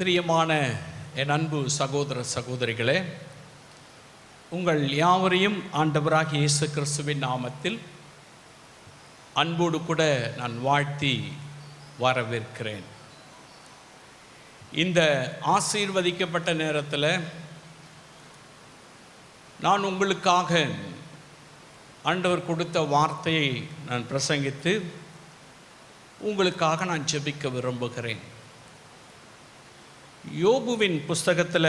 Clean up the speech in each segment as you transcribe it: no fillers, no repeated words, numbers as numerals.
பிரியமான என் அன்பு சகோதர சகோதரிகளே, உங்கள் யாவரையும் ஆண்டவராகிய இயேசு கிறிஸ்துவின் நாமத்தில் அன்போடு கூட நான் வாழ்த்தி வரவேற்கிறேன். இந்த ஆசீர்வதிக்கப்பட்ட நேரத்தில் நான் உங்களுக்காக ஆண்டவர் கொடுத்த வார்த்தையை நான் பிரசங்கித்து உங்களுக்காக நான் ஜெபிக்க விரும்புகிறேன். யோபுவின் புஸ்தகத்தில்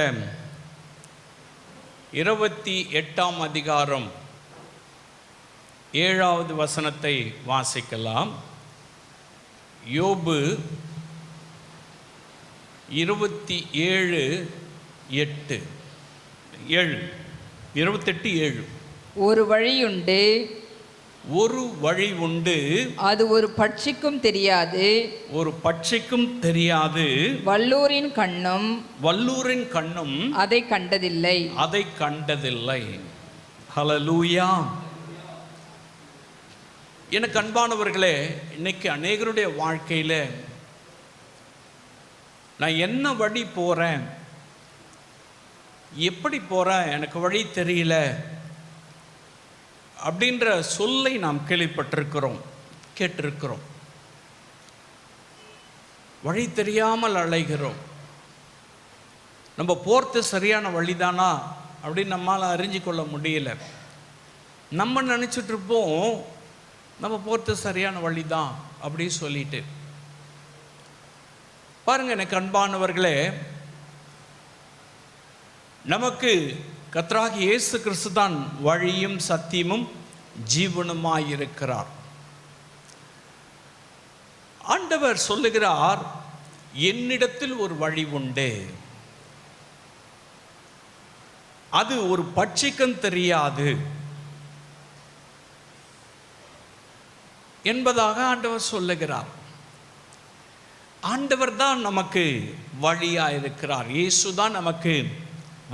28ஆம் அதிகாரம் 7வது வசனத்தை வாசிக்கலாம். யோபு 28:7 ஒரு வழியுண்டு, ஒரு வழி உண்டு, அது ஒரு பட்சிக்கும் தெரியாது, ஒரு பட்சிக்கும் தெரியாது, வல்லூரின் கண்ணும் அதை கண்டதில்லை. ஹல்லேலூயா. எனக்கு அன்பானவர்களே, இன்னைக்கு அநேகருடைய வாழ்க்கையில் நான் என்ன வழி போகிறேன், எப்படி போகிறேன், எனக்கு வழி தெரியல அப்படின்ற சொல்லை நாம் கேட்டிருக்கிறோம். வழி தெரியாமல் அலைகிறோம். நம்ம போகிறது சரியான வழிதானா அப்படின்னு நம்மளால் அறிஞ்சு கொள்ள முடியல. நம்ம நினச்சிட்டு இருப்போம் நம்ம போகிறது சரியான வழிதான் அப்படின்னு சொல்லிட்டு. பாருங்க, எனக்கு அன்பானவர்களே, நமக்கு கர்த்தராகிய இயேசு கிறிஸ்து தான் வழியும் சத்தியமும் ஜீவனுமாயிருக்கிறார். ஆண்டவர் சொல்லுகிறார், என்னிடத்தில் ஒரு வழி உண்டு, அது ஒரு பட்சிக்கும் தெரியாது என்பதாக ஆண்டவர் சொல்லுகிறார். ஆண்டவர் தான் நமக்கு வழியாயிருக்கிறார். இயேசு தான் நமக்கு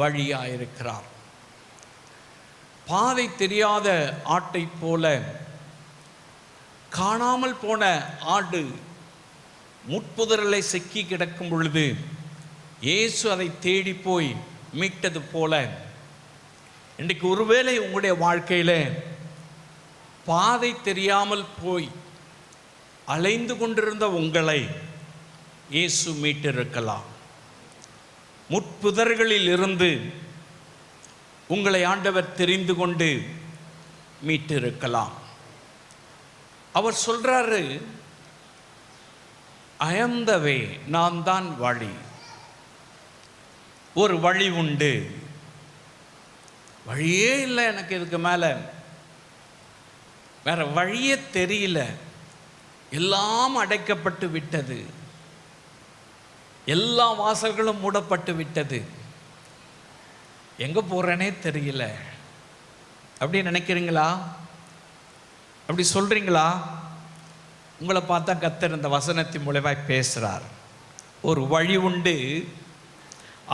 வழியாயிருக்கிறார். பாதை தெரியாத ஆட்டை போல காணாமல் போன ஆடு முட்புதரலை சிக்கி கிடக்கும் பொழுது இயேசு அதை தேடி போய் மீட்டது போல, இன்றைக்கு ஒருவேளை உங்களுடைய வாழ்க்கையில் பாதை தெரியாமல் போய் அலைந்து கொண்டிருந்த உங்களை இயேசு மீட்டிருக்கலாம். முட்புதர்களில் இருந்து உங்களை ஆண்டவர் தெரிந்து கொண்டு மீட்டிருக்கலாம். அவர் சொல்றாரு, ஐ ஆம் த வே, நான் தான் வழி. ஒரு வழி உண்டு, வழியே இல்லை எனக்கு, இதுக்கு மேலே வேற வழியே தெரியல, எல்லாம் அடைக்கப்பட்டு விட்டது, எல்லா வாசல்களும் மூடப்பட்டு விட்டது, எங்கே போகிறேனே தெரியல அப்படி நினைக்கிறீங்களா? அப்படி சொல்கிறீங்களா? உங்களை பார்த்தா கர்த்தர் இந்த வசனத்தின் மூலமாய் பேசுகிறார். ஒரு வழி உண்டு,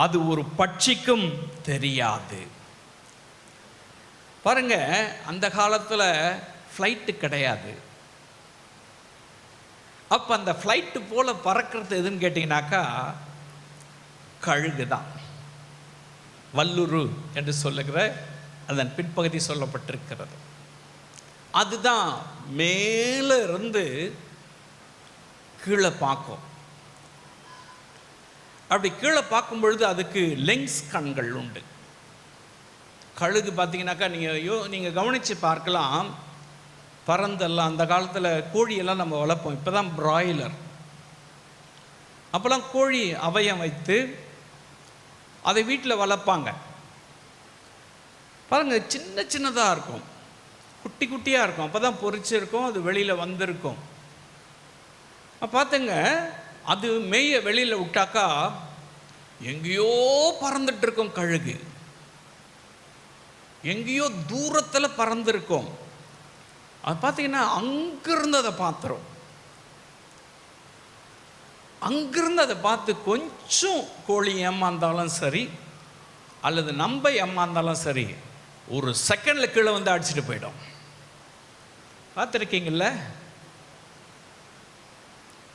அது ஒரு பட்சிக்கும் தெரியாது. பாருங்க, அந்த காலத்தில் ஃப்ளைட்டு கிடையாது. அப்போ அந்த ஃப்ளைட்டு போல் பறக்கிறது எதுன்னு கேட்டிங்கனாக்கா கழுகு தான். வல்லுரு என்று சொல்லுகிற அதன் பின்பகுதி சொல்லப்பட்டிருக்கிறது. அதுதான் மேலே இருந்து கீழே பார்க்கும். அப்படி கீழே பார்க்கும் பொழுது அதுக்கு லென்ஸ் கண்கள் உண்டு. கழுகு பார்த்தீங்கன்னாக்கா நீங்கள் கவனித்து பார்க்கலாம். பறந்தெல்லாம் அந்த காலத்தில் கோழியெல்லாம் நம்ம வளர்ப்போம். இப்போ தான் பிராய்லர். அப்போல்லாம் கோழி அவயம் வைத்து அதை வீட்டில் வளர்ப்பாங்க. பாருங்கள், சின்ன சின்னதாக இருக்கும், குட்டி குட்டியாக இருக்கும். அப்போ தான் பொரிச்சிருக்கும், அது வெளியில் வந்திருக்கும். பார்த்துங்க, அது மேய வெளியில் விட்டாக்கா எங்கேயோ பறந்துட்டு இருக்கும். கழுகு எங்கேயோ தூரத்தில் பறந்துருக்கும். அது பார்த்தீங்கன்னா அங்கிருந்து அதை பார்த்துரும். அங்கிருந்து அதை பார்த்து கொஞ்சம் கோழி ஏமாந்தாலும் சரி அல்லது நம்ம ஏமாந்தாலும் சரி, ஒரு செகண்டில் கீழே வந்து அடிச்சுட்டு போயிடும். பார்த்துருக்கீங்கள?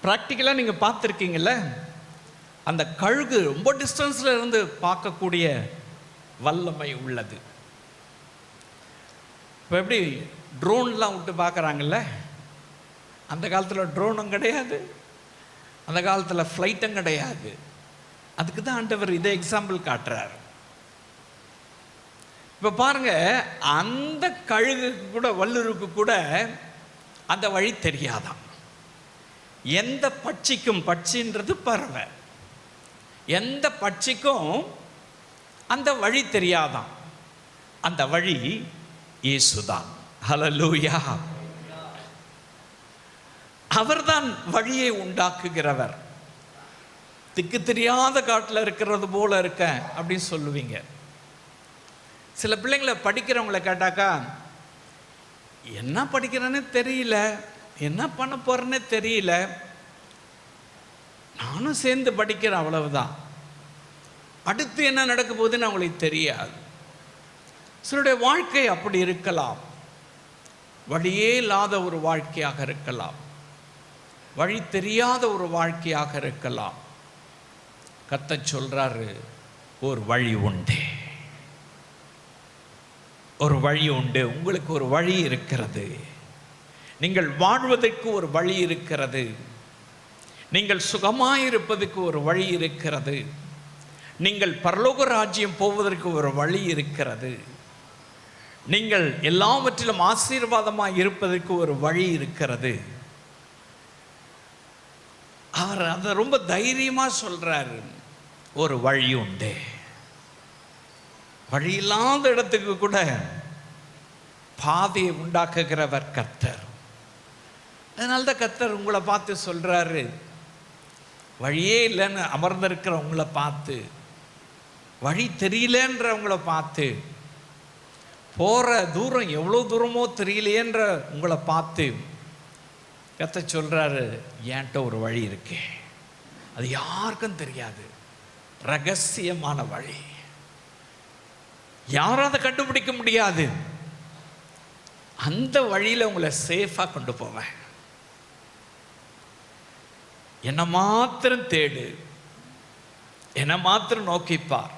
ப்ராக்டிக்கலாக நீங்கள் பார்த்துருக்கீங்கள? அந்த கழுகு ரொம்ப டிஸ்டன்ஸில் இருந்து பார்க்கக்கூடிய வல்லமை உள்ளது. இப்போ எப்படி ட்ரோன்லாம் விட்டு பார்க்குறாங்கல்ல, அந்த காலத்தில் ட்ரோனும் கிடையாது, அந்த காலத்தில் ஃப்ளைட்டும் கிடையாது. அதுக்கு தான் ஆண்டவர் இதை எக்ஸாம்பிள் காட்டுறார். இப்போ பாருங்க, அந்த கழுகுக்கு கூட, வல்லுருக்கு கூட அந்த வழி தெரியாதான். எந்த பட்சிக்கும், பட்சின்றது பறவை, எந்த பட்சிக்கும் அந்த வழி தெரியாதான். அந்த வழி இயேசுதான். ஹல்லேலூயா. அவர்தான் வழியை உண்டாக்குகிறவர். திக்கு தெரியாத காட்டில் இருக்கிறது போல இருக்க அப்படின்னு சொல்லுவீங்க. சில பிள்ளைங்களை படிக்கிறவங்கள கேட்டாக்கா, என்ன படிக்கிறேன்னு தெரியல, என்ன பண்ண போறேன்னு தெரியல, நானும் சேர்ந்து படிக்கிறேன், அவ்வளவுதான், அடுத்து என்ன நடக்க போகுதுன்னு அவங்களுக்கு தெரியாது. சிலருடைய வாழ்க்கை அப்படி இருக்கலாம். வழியே இல்லாத ஒரு வாழ்க்கையாக இருக்கலாம், வழி தெரியாத ஒரு வாழ்க்கையாக இருக்கலாம். கர்த்தர் சொல்றாரு, ஒரு வழி உண்டு, ஒரு வழி உண்டு. உங்களுக்கு ஒரு வழி இருக்கிறது. நீங்கள் வாழ்வதற்கு ஒரு வழி இருக்கிறது. நீங்கள் சுகமாயிருப்பதற்கு ஒரு வழி இருக்கிறது. நீங்கள் பரலோக ராஜ்யம் போவதற்கு ஒரு வழி இருக்கிறது. நீங்கள் எல்லாவற்றிலும் ஆசீர்வாதமாக இருப்பதற்கு ஒரு வழி இருக்கிறது. அவர் அதை ரொம்ப தைரியமாக சொல்றாரு, ஒரு வழி உண்டு. வழி இல்லாத இடத்துக்கு கூட பாதையை உண்டாக்குகிறவர் கர்த்தர். அதனால்தான் கர்த்தர் உங்களை பார்த்து சொல்றாரு, வழியே இல்லைன்னு அமர்ந்திருக்கிற உங்களை பார்த்து, வழி தெரியலன்றவங்களை பார்த்து, போகிற தூரம் எவ்வளோ தூரமோ தெரியலையேன்ற உங்களை பார்த்து கர்த்தர் சொல்றாரு, என்கிட்ட ஒரு வழி இருக்கு, அது யாருக்கும் தெரியாது, ரகசியமான வழி, யாரும் அதை கண்டுபிடிக்க முடியாது. அந்த வழியில் உங்களை சேஃபாக கொண்டு போவேன். என்னை மாத்திரம் தேடு, என்னை மாத்திரம் நோக்கிப்பார்.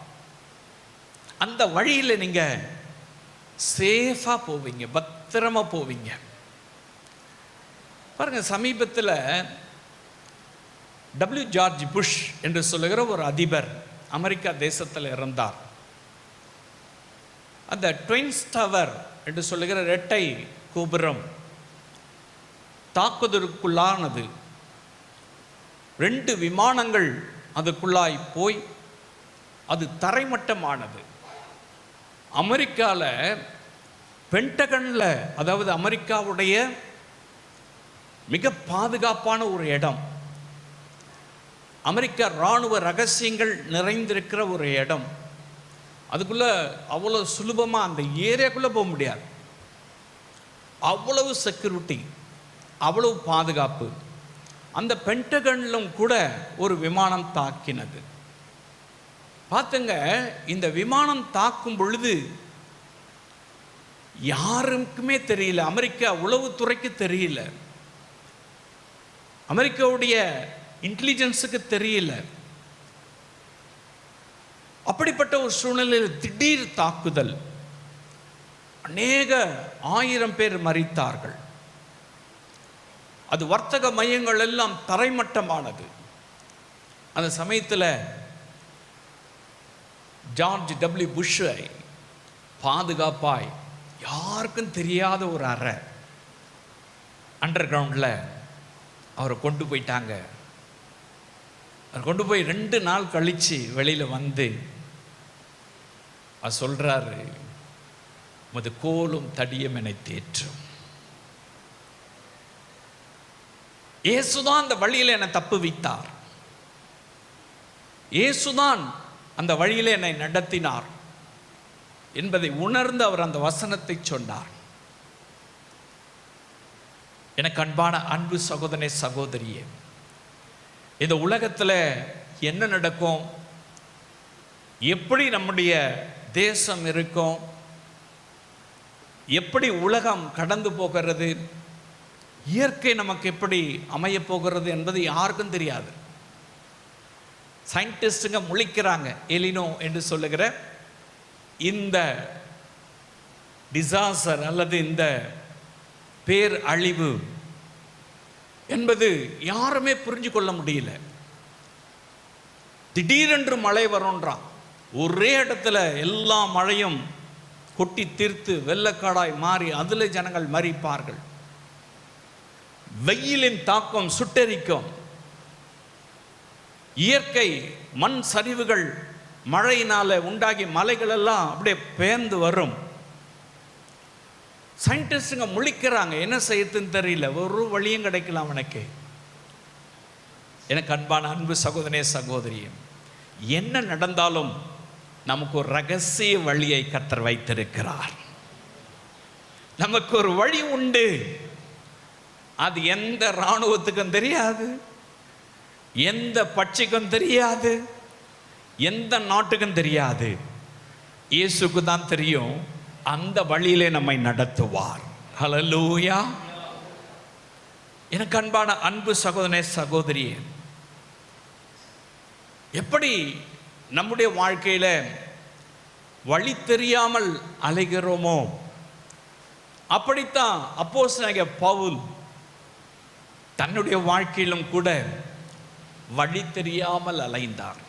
அந்த வழியில் நீங்கள் சேஃபாக போவீங்க, பத்திரமா போவீங்க. பாருங்க, சமீபத்தில் டபிள்யூ ஜார்ஜ் புஷ் என்று சொல்லுகிற ஒரு அதிபர் அமெரிக்கா தேசத்தில் இறந்தார். அந்த ட்வின்ஸ் டவர் என்று சொல்லுகிற இரட்டை கோபுரம் தாக்குதலுக்குள்ளானது. 2 விமானங்கள் அதுக்குள்ளாய் போய் அது தரைமட்டமானது. அமெரிக்காவில் பென்டகனில், அதாவது அமெரிக்காவுடைய மிக பாதுகாப்பான ஒரு இடம், அமெரிக்கா இராணுவ ரகசியங்கள் நிறைந்திருக்கிற ஒரு இடம், அதுக்குள்ளே அவ்வளோ சுலபமாக அந்த ஏரியாக்குள்ளே போக முடியாது. அவ்வளவு செக்யூரிட்டி, அவ்வளவு பாதுகாப்பு. அந்த பென்டகனிலும் கூட ஒரு விமானம் தாக்கினது. பார்த்துங்க, இந்த விமானம் தாக்கும் பொழுது யாருக்குமே தெரியல, அமெரிக்கா உளவுத்துறைக்கு தெரியல, அமெரிக்காவுடைய இன்டெலிஜென்ஸுக்கு தெரியல. அப்படிப்பட்ட ஒரு சூழ்நிலையில் திடீர் தாக்குதல், அநேக 1000 பேர் மரித்தார்கள். அது வர்த்தக மையங்கள் எல்லாம் தரைமட்டமானது. அந்த சமயத்தில் ஜார்ஜ் டபிள்யூ புஷ்ஷை பாதுகாப்பாய் யாருக்கும் தெரியாத ஒரு அறை அண்டர் கிரவுண்டில் அவரை கொண்டு போயிட்டாங்க. அவர் கொண்டு போய் 2 நாள் கழித்து வெளியில் வந்து அவர் சொல்கிறாரு, உமது கோலும் தடியும் என்னை தேற்றும். இயேசுதான் அந்த வழியில் என்னை தப்பு வைத்தார், இயேசுதான் அந்த வழியில் என்னை நடத்தினார் என்பதை உணர்ந்து அவர் அந்த வசனத்தை சொன்னார். எனக்கு அன்பான அன்பு சகோதரனே, சகோதரியே, இந்த உலகத்தில் என்ன நடக்கும், எப்படி நம்முடைய தேசம் இருக்கும், எப்படி உலகம் கடந்து போகிறது, இயற்கை நமக்கு எப்படி அமைய போகிறது என்பது யாருக்கும் தெரியாது. சயின்டிஸ்டுங்க முழிக்கிறாங்க. எலினோ என்று சொல்லுகிற இந்த டிசாஸ்டர் அல்லது இந்த பேர் அழிவு என்பது யாருமே புரிஞ்சு கொள்ள முடியல. திடீரென்று மழை வரும்ன்றான். ஒரே இடத்துல எல்லா மழையும் கொட்டி தீர்த்து வெள்ளக்காடாய் மாறி அதில் ஜனங்கள் மரிப்பார்கள். வெயிலின் தாக்கம் சுட்டெரிக்கும். இயற்கை மண் சரிவுகள் மழையினால உண்டாகி மலைகள் எல்லாம் அப்படியே பெயர்ந்து வரும். சயின்டிஸ்டுங்க முழிக்கிறாங்க, என்ன செய்யறதுன்னு தெரியல, ஒரு வழியும் கிடைக்கலாம். எனக்கு அன்பான அன்பு சகோதரனே சகோதரியே, என்ன நடந்தாலும் நமக்கு ஒரு ரகசிய வழியை கர்த்தர் வைத்திருக்கிறார். நமக்கு ஒரு வழி உண்டு. அது எந்த இராணுவத்துக்கும் தெரியாது, எந்த பட்சிக்கும் தெரியாது, எந்த நாட்டுக்கும் தெரியாது. இயேசுக்கு தான் தெரியும். அந்த வழியிலே நம்மை நடத்துவார். ஹல்லேலூயா. எனக்கு அன்பான அன்பு சகோதரனே சகோதரியே, எப்படி நம்முடைய வாழ்க்கையில வழி தெரியாமல் அலைகிறோமோ அப்படித்தான் அப்போஸ்தலனாகிய பவுல் தன்னுடைய வாழ்க்கையிலும் கூட வழி தெரியாமல் அலைந்தார்.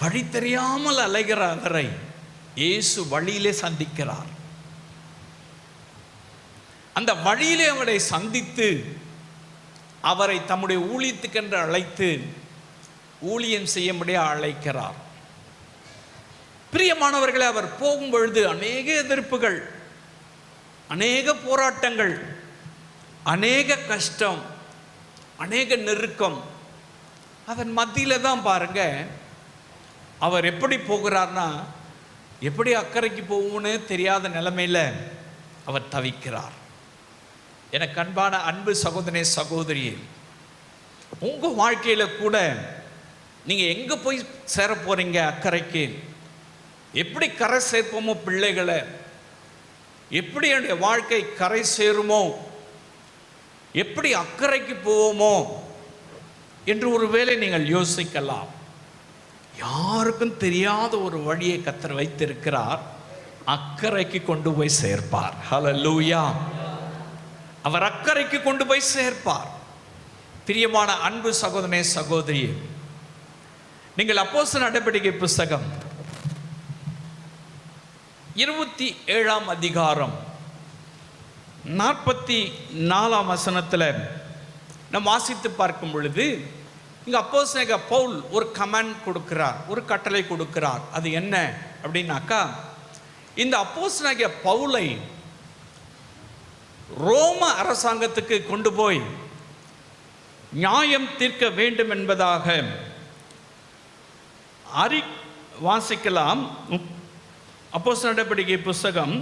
வழி தெரியாமல் அலைகிற அவரை இயேசு வழியிலே சந்திக்கிறார். அந்த வழியிலே அவரை சந்தித்து அவரை தம்முடைய ஊழியத்துக்கென்று அழைத்து ஊழியம் செய்யும்படியாக அழைக்கிறார். பிரியமானவர்களே, அவர் போகும் பொழுது அநேக எதிர்ப்புகள், அநேக போராட்டங்கள், அநேக கஷ்டம், அநேக நெருக்கம். அதன் மத்தியில் தான் பாருங்க அவர் எப்படி போகிறார்னா, எப்படி அக்கறைக்கு போகும்னு தெரியாத நிலைமையில் அவர் தவிக்கிறார். எனக்கு அன்பான அன்பு சகோதரனே சகோதரியே, உங்கள் வாழ்க்கையில் கூட நீங்கள் எங்கே போய் சேர போகிறீங்க? அக்கறைக்கு எப்படி கரை சேர்ப்போமோ பிள்ளைகளை, எப்படி என்னுடைய வாழ்க்கை கரை சேருமோ, எப்படி அக்கறைக்கு போவோமோ என்று ஒருவேளை நீங்கள் யோசிக்கலாம். யாருக்கும் தெரியாத ஒரு வழியை கர்த்தர் வைத்திருக்கிறார். அக்கறைக்கு கொண்டு போய் சேர்ப்பார். ஹல்லேலூயா. அவர் அக்கறைக்கு கொண்டு போய் சேர்ப்பார். பிரியமான அன்பு சகோதரனே சகோதரியே, நீங்கள் அப்போஸ்தலர் நடபடிக்கை புஸ்தகம் 27ஆம் அதிகாரம் 44ஆம் வசனத்தில் நாம் வாசித்து பார்க்கும் பொழுது, இங்கே அப்போஸ்தலனாகிய பவுல் ஒரு கமாண்ட் கொடுக்கிறார், ஒரு கட்டளை கொடுக்கிறார். அது என்ன அப்படின்னாக்கா, இந்த அப்போஸ்தலனாகிய பவுலை ரோம அரசாங்கத்துக்கு கொண்டு போய் நியாயம் தீர்க்க வேண்டும் என்பதாக வாசிக்கலாம். அப்போஸ்தலர் நடபடிக்கை புஸ்தகம்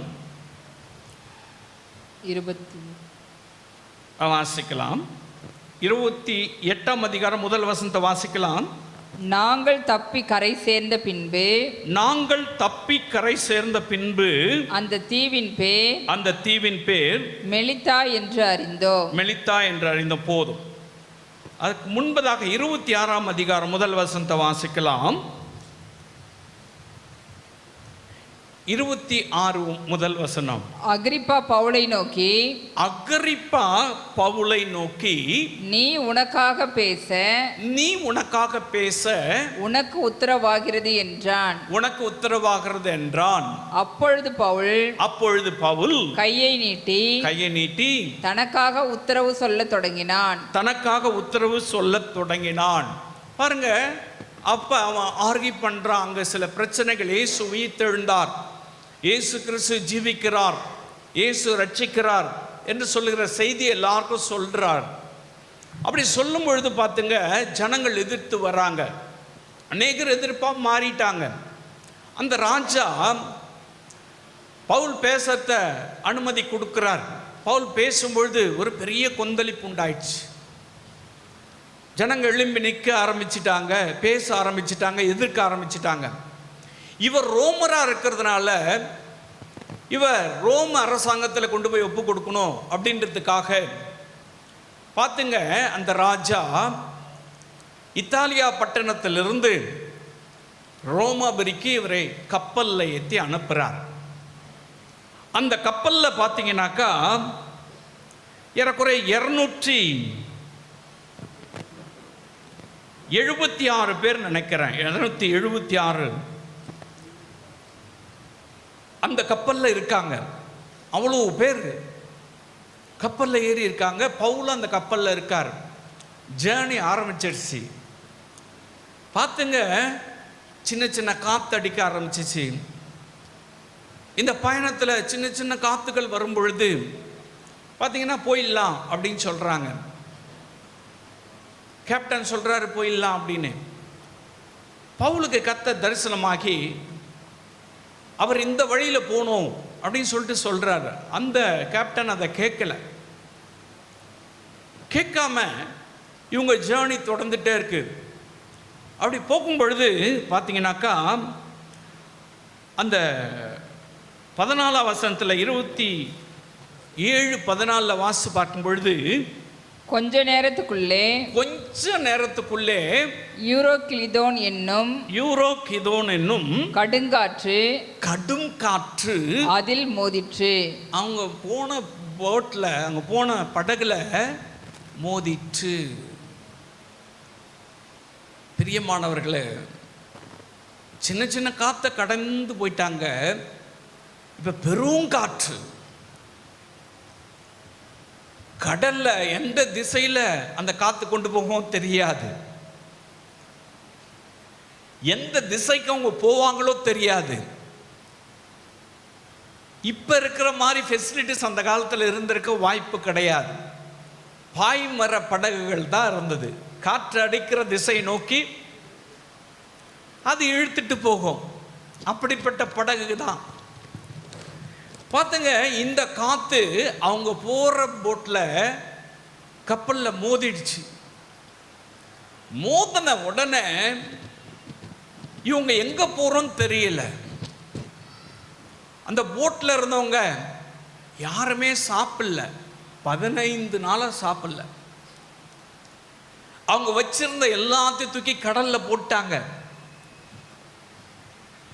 28 28ஆம் அதிகாரம் முதல் வசனத்தை வாசிக்கலாம். நாங்கள் தப்பி கரை சேர்ந்த பின்பு அந்த தீவின் பேர் மெலித்தா என்று அறிந்தோம். போதும். அதுக்கு முன்பதாக 26ஆம் அதிகாரம் முதல் வசனத்தை வாசிக்கலாம். 26 முதல் வசனம். அகிரிப்பா பவுலை நோக்கி, நீ உனக்காக பேச உனக்கு உத்தரவாகிறது என்றான். அப்பொழுது பவுல் கையை நீட்டி தனக்காக உத்தரவு சொல்லத் தொடங்கினான். பாருங்க, அப்ப அவன் ஆர்கி பண்றான். அங்க சில பிரச்சனைகள். இயேசு உயிர்த்தெழுந்தார், இயேசு கிறிஸ்து ஜீவிக்கிறார், இயேசு ரட்சிக்கிறார் என்று சொல்லுகிற செய்தி எல்லாருக்கும் சொல்றார். அப்படி சொல்லும் பொழுது பார்த்துங்க, ஜனங்கள் எதிர்த்து வராங்க. அநேகர் எதிர்ப்பா மாறிட்டாங்க. அந்த ராஜா பவுல் பேசத்த அனுமதி கொடுக்கிறார். பவுல் பேசும்பொழுது ஒரு பெரிய கொந்தளிப்பு உண்டாயிடுச்சு. ஜனங்கள் எழும்பி நிற்க ஆரம்பிச்சிட்டாங்க, பேச ஆரம்பிச்சிட்டாங்க, எதிர்க்க ஆரம்பிச்சிட்டாங்க. இவர் ரோமரா இருக்கிறதுனால இவர் ரோம அரசாங்கத்தில் கொண்டு போய் ஒப்பு கொடுக்கணும் அப்படின்றதுக்காக பார்த்துங்க, அந்த ராஜா இத்தாலியா பட்டணத்திலிருந்து ரோமாபுரிக்கு இவரை கப்பலில் ஏற்றி அனுப்புகிறார். அந்த கப்பலில் பார்த்தீங்கன்னாக்கா ஏறக்குறைய 276 பேர் நினைக்கிறேன், 276 அந்த கப்பலில் இருக்காங்க. அவ்வளோ பேர் கப்பலில் ஏறி இருக்காங்க. பவுல் அந்த கப்பலில் இருக்கார். ஜேர்னி ஆரம்பிச்சிருச்சு. பார்த்துங்க, சின்ன சின்ன காற்று அடிக்க ஆரம்பிச்சிச்சு. இந்த பயணத்தில் சின்ன சின்ன காற்றுகள் வரும் பொழுது பார்த்தீங்கன்னா போயிடலாம் அப்படின்னு சொல்கிறாங்க. கேப்டன் சொல்கிறாரு போயிடலாம் அப்படின்னு. பவுலுக்கு கர்த்தர் தரிசனமாகி அவர் இந்த வழியில் போகணும் அப்படின்னு சொல்லிட்டு சொல்கிறாரு. அந்த கேப்டன் அதை கேட்காம இவங்க ஜேர்னி தொடர்ந்துட்டே இருக்கு. அப்படி போகும் பொழுது பார்த்தீங்கன்னாக்கா அந்த 14 வசனத்தில் 27-14 வாசி பார்க்கும் பொழுது கொஞ்ச நேரத்துக்குள்ளே யூரோகிலிதோன் என்னும் கடும் காற்று அதில் மோதிற்று. அவங்க போன போட்டில், அவங்க போன படகுல மோதிற்று. பிரியமானவர்களே, சின்ன சின்ன காற்றை கடந்து போயிட்டாங்க. இப்போ பெரும் காற்று. கடல்ல எந்த திசையில் அந்த காற்று கொண்டு போகும் தெரியாது. எந்த திசைக்கு அவங்க போவாங்களோ தெரியாது. இப்போ இருக்கிற மாதிரி ஃபெசிலிட்டிஸ் அந்த காலத்தில் இருந்திருக்க வாய்ப்பு கிடையாது. பாய்மர படகுகள் தான் இருந்தது. காற்று அடிக்கிற திசை நோக்கி அது இழுத்துட்டு போகும். அப்படிப்பட்ட படகு தான். பார்த்துங்க, இந்த காற்று அவங்க போகிற போட்டில் கப்பலில் மோதிடுச்சு. மோதின உடனே இவங்க எங்கே போகிறோன்னு தெரியல. அந்த போட்டில் இருந்தவங்க யாருமே சாப்பிடல. 15 நாளாக சாப்பிடல. அவங்க வச்சிருந்த எல்லாத்தையும் தூக்கி கடலில் போட்டாங்க.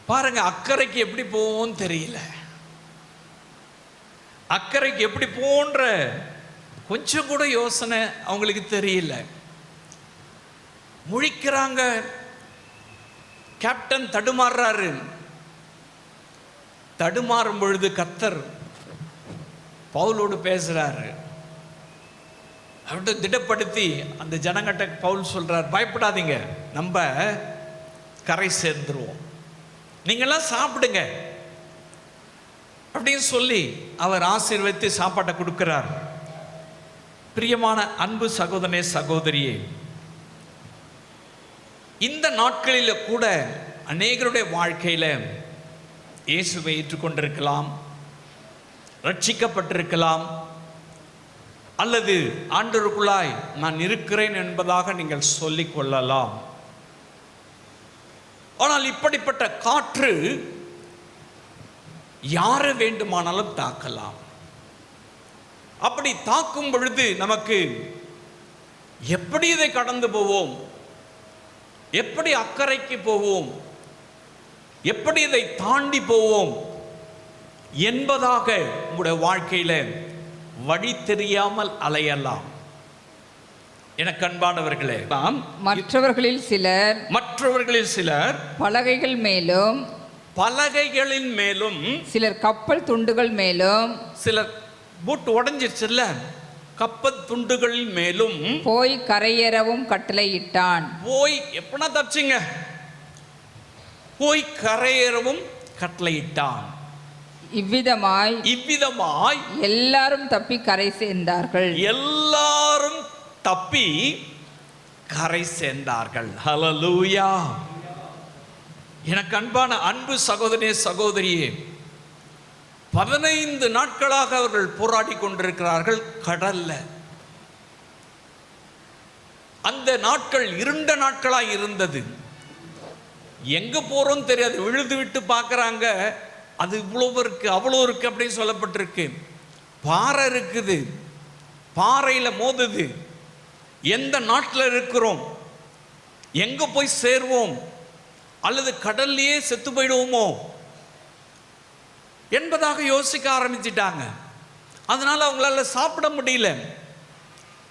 பாருங்க, அக்கறைக்கு எப்படி போவோம்னு தெரியல. அக்கறைக்கு எப்படி போன்ற கொஞ்சம் கூட யோசனை அவங்களுக்கு தெரியல. முழிக்கிறாங்க. கேப்டன் தடுமாறுறாரு. தடுமாறும் பொழுது கர்த்தர் பவுலோடு பேசுறாரு. அவர்கிட்ட திடப்படுத்தி அந்த ஜனங்கிட்ட பவுல் சொல்றார், பயப்படாதீங்க, நம்ம கரை சேர்ந்துருவோம், நீங்களாம் சாப்பிடுங்க அப்படின்னு சொல்லி அவர் ஆசீர்வதித்து சாப்பாட்டை கொடுக்கிறார். பிரியமான அன்பு சகோதரனே, சகோதரியே, இந்த நாட்களில் கூட அநேகருடைய வாழ்க்கையில் இயேசுவை ஏற்றுக்கொண்டிருக்கலாம், ரட்சிக்கப்பட்டிருக்கலாம், அல்லது ஆண்டவருக்குள்ளாய் நான் இருக்கிறேன் என்பதாக நீங்கள் சொல்லிக் கொள்ளலாம். ஆனால் இப்படிப்பட்ட காற்று யாரை வேண்டுமானாலும் தாக்கலாம். அப்படி தாக்கும் பொழுது நமக்கு எப்படி இதை கடந்து போவோம், எப்படி அக்கறைக்கு போவோம், எப்படி இதை தாண்டி போவோம் என்பதாக உங்களுடைய வாழ்க்கையில் வழி தெரியாமல் அலையலாம். எனக்கு அன்பானவர்களே, மற்றவர்களில் சிலர் பலகைகளின் மேலும் சிலர் கப்பல் துண்டுகள் மேலும், சிலர் பூட் உடைஞ்சிருச்சுல்ல, கப்பல் துண்டுகளின் மேலும் போய் கரையேறவும் கட்டளையிட்டான். போய் எப்பனா தப்பிச்சிங்க, போய் கரையேறவும் கட்டளையிட்டான். இவ்விதமாய் எல்லாரும் தப்பி கரை சேர்ந்தார்கள். எல்லாரும் தப்பி கரை சேர்ந்தார்கள். ஹல்லேலூயா. எனக்கு அன்பான அன்பு சகோதரனே, சகோதரியே, 15 நாட்களாக அவர்கள் போராடி கொண்டிருக்கிறார்கள் கடல்ல. அந்த நாட்கள் இருண்ட நாட்களாக இருந்தது. எங்க போறோம் தெரியாது. விழுது விட்டு பார்க்கறாங்க, அது இவ்வளவு இருக்கு, அவ்வளோ இருக்கு அப்படின்னு சொல்லப்பட்டிருக்கு. பாறை இருக்குது, பாறையில் மோதுது. எந்த நாட்டில் இருக்கிறோம் எங்க போய் சேர்வோம், அல்லது கடல்லையே செத்து போயிடுவோமோ என்பதாக யோசிக்க ஆரம்பிச்சிட்டாங்க. அதனால அவங்களால சாப்பிட முடியல,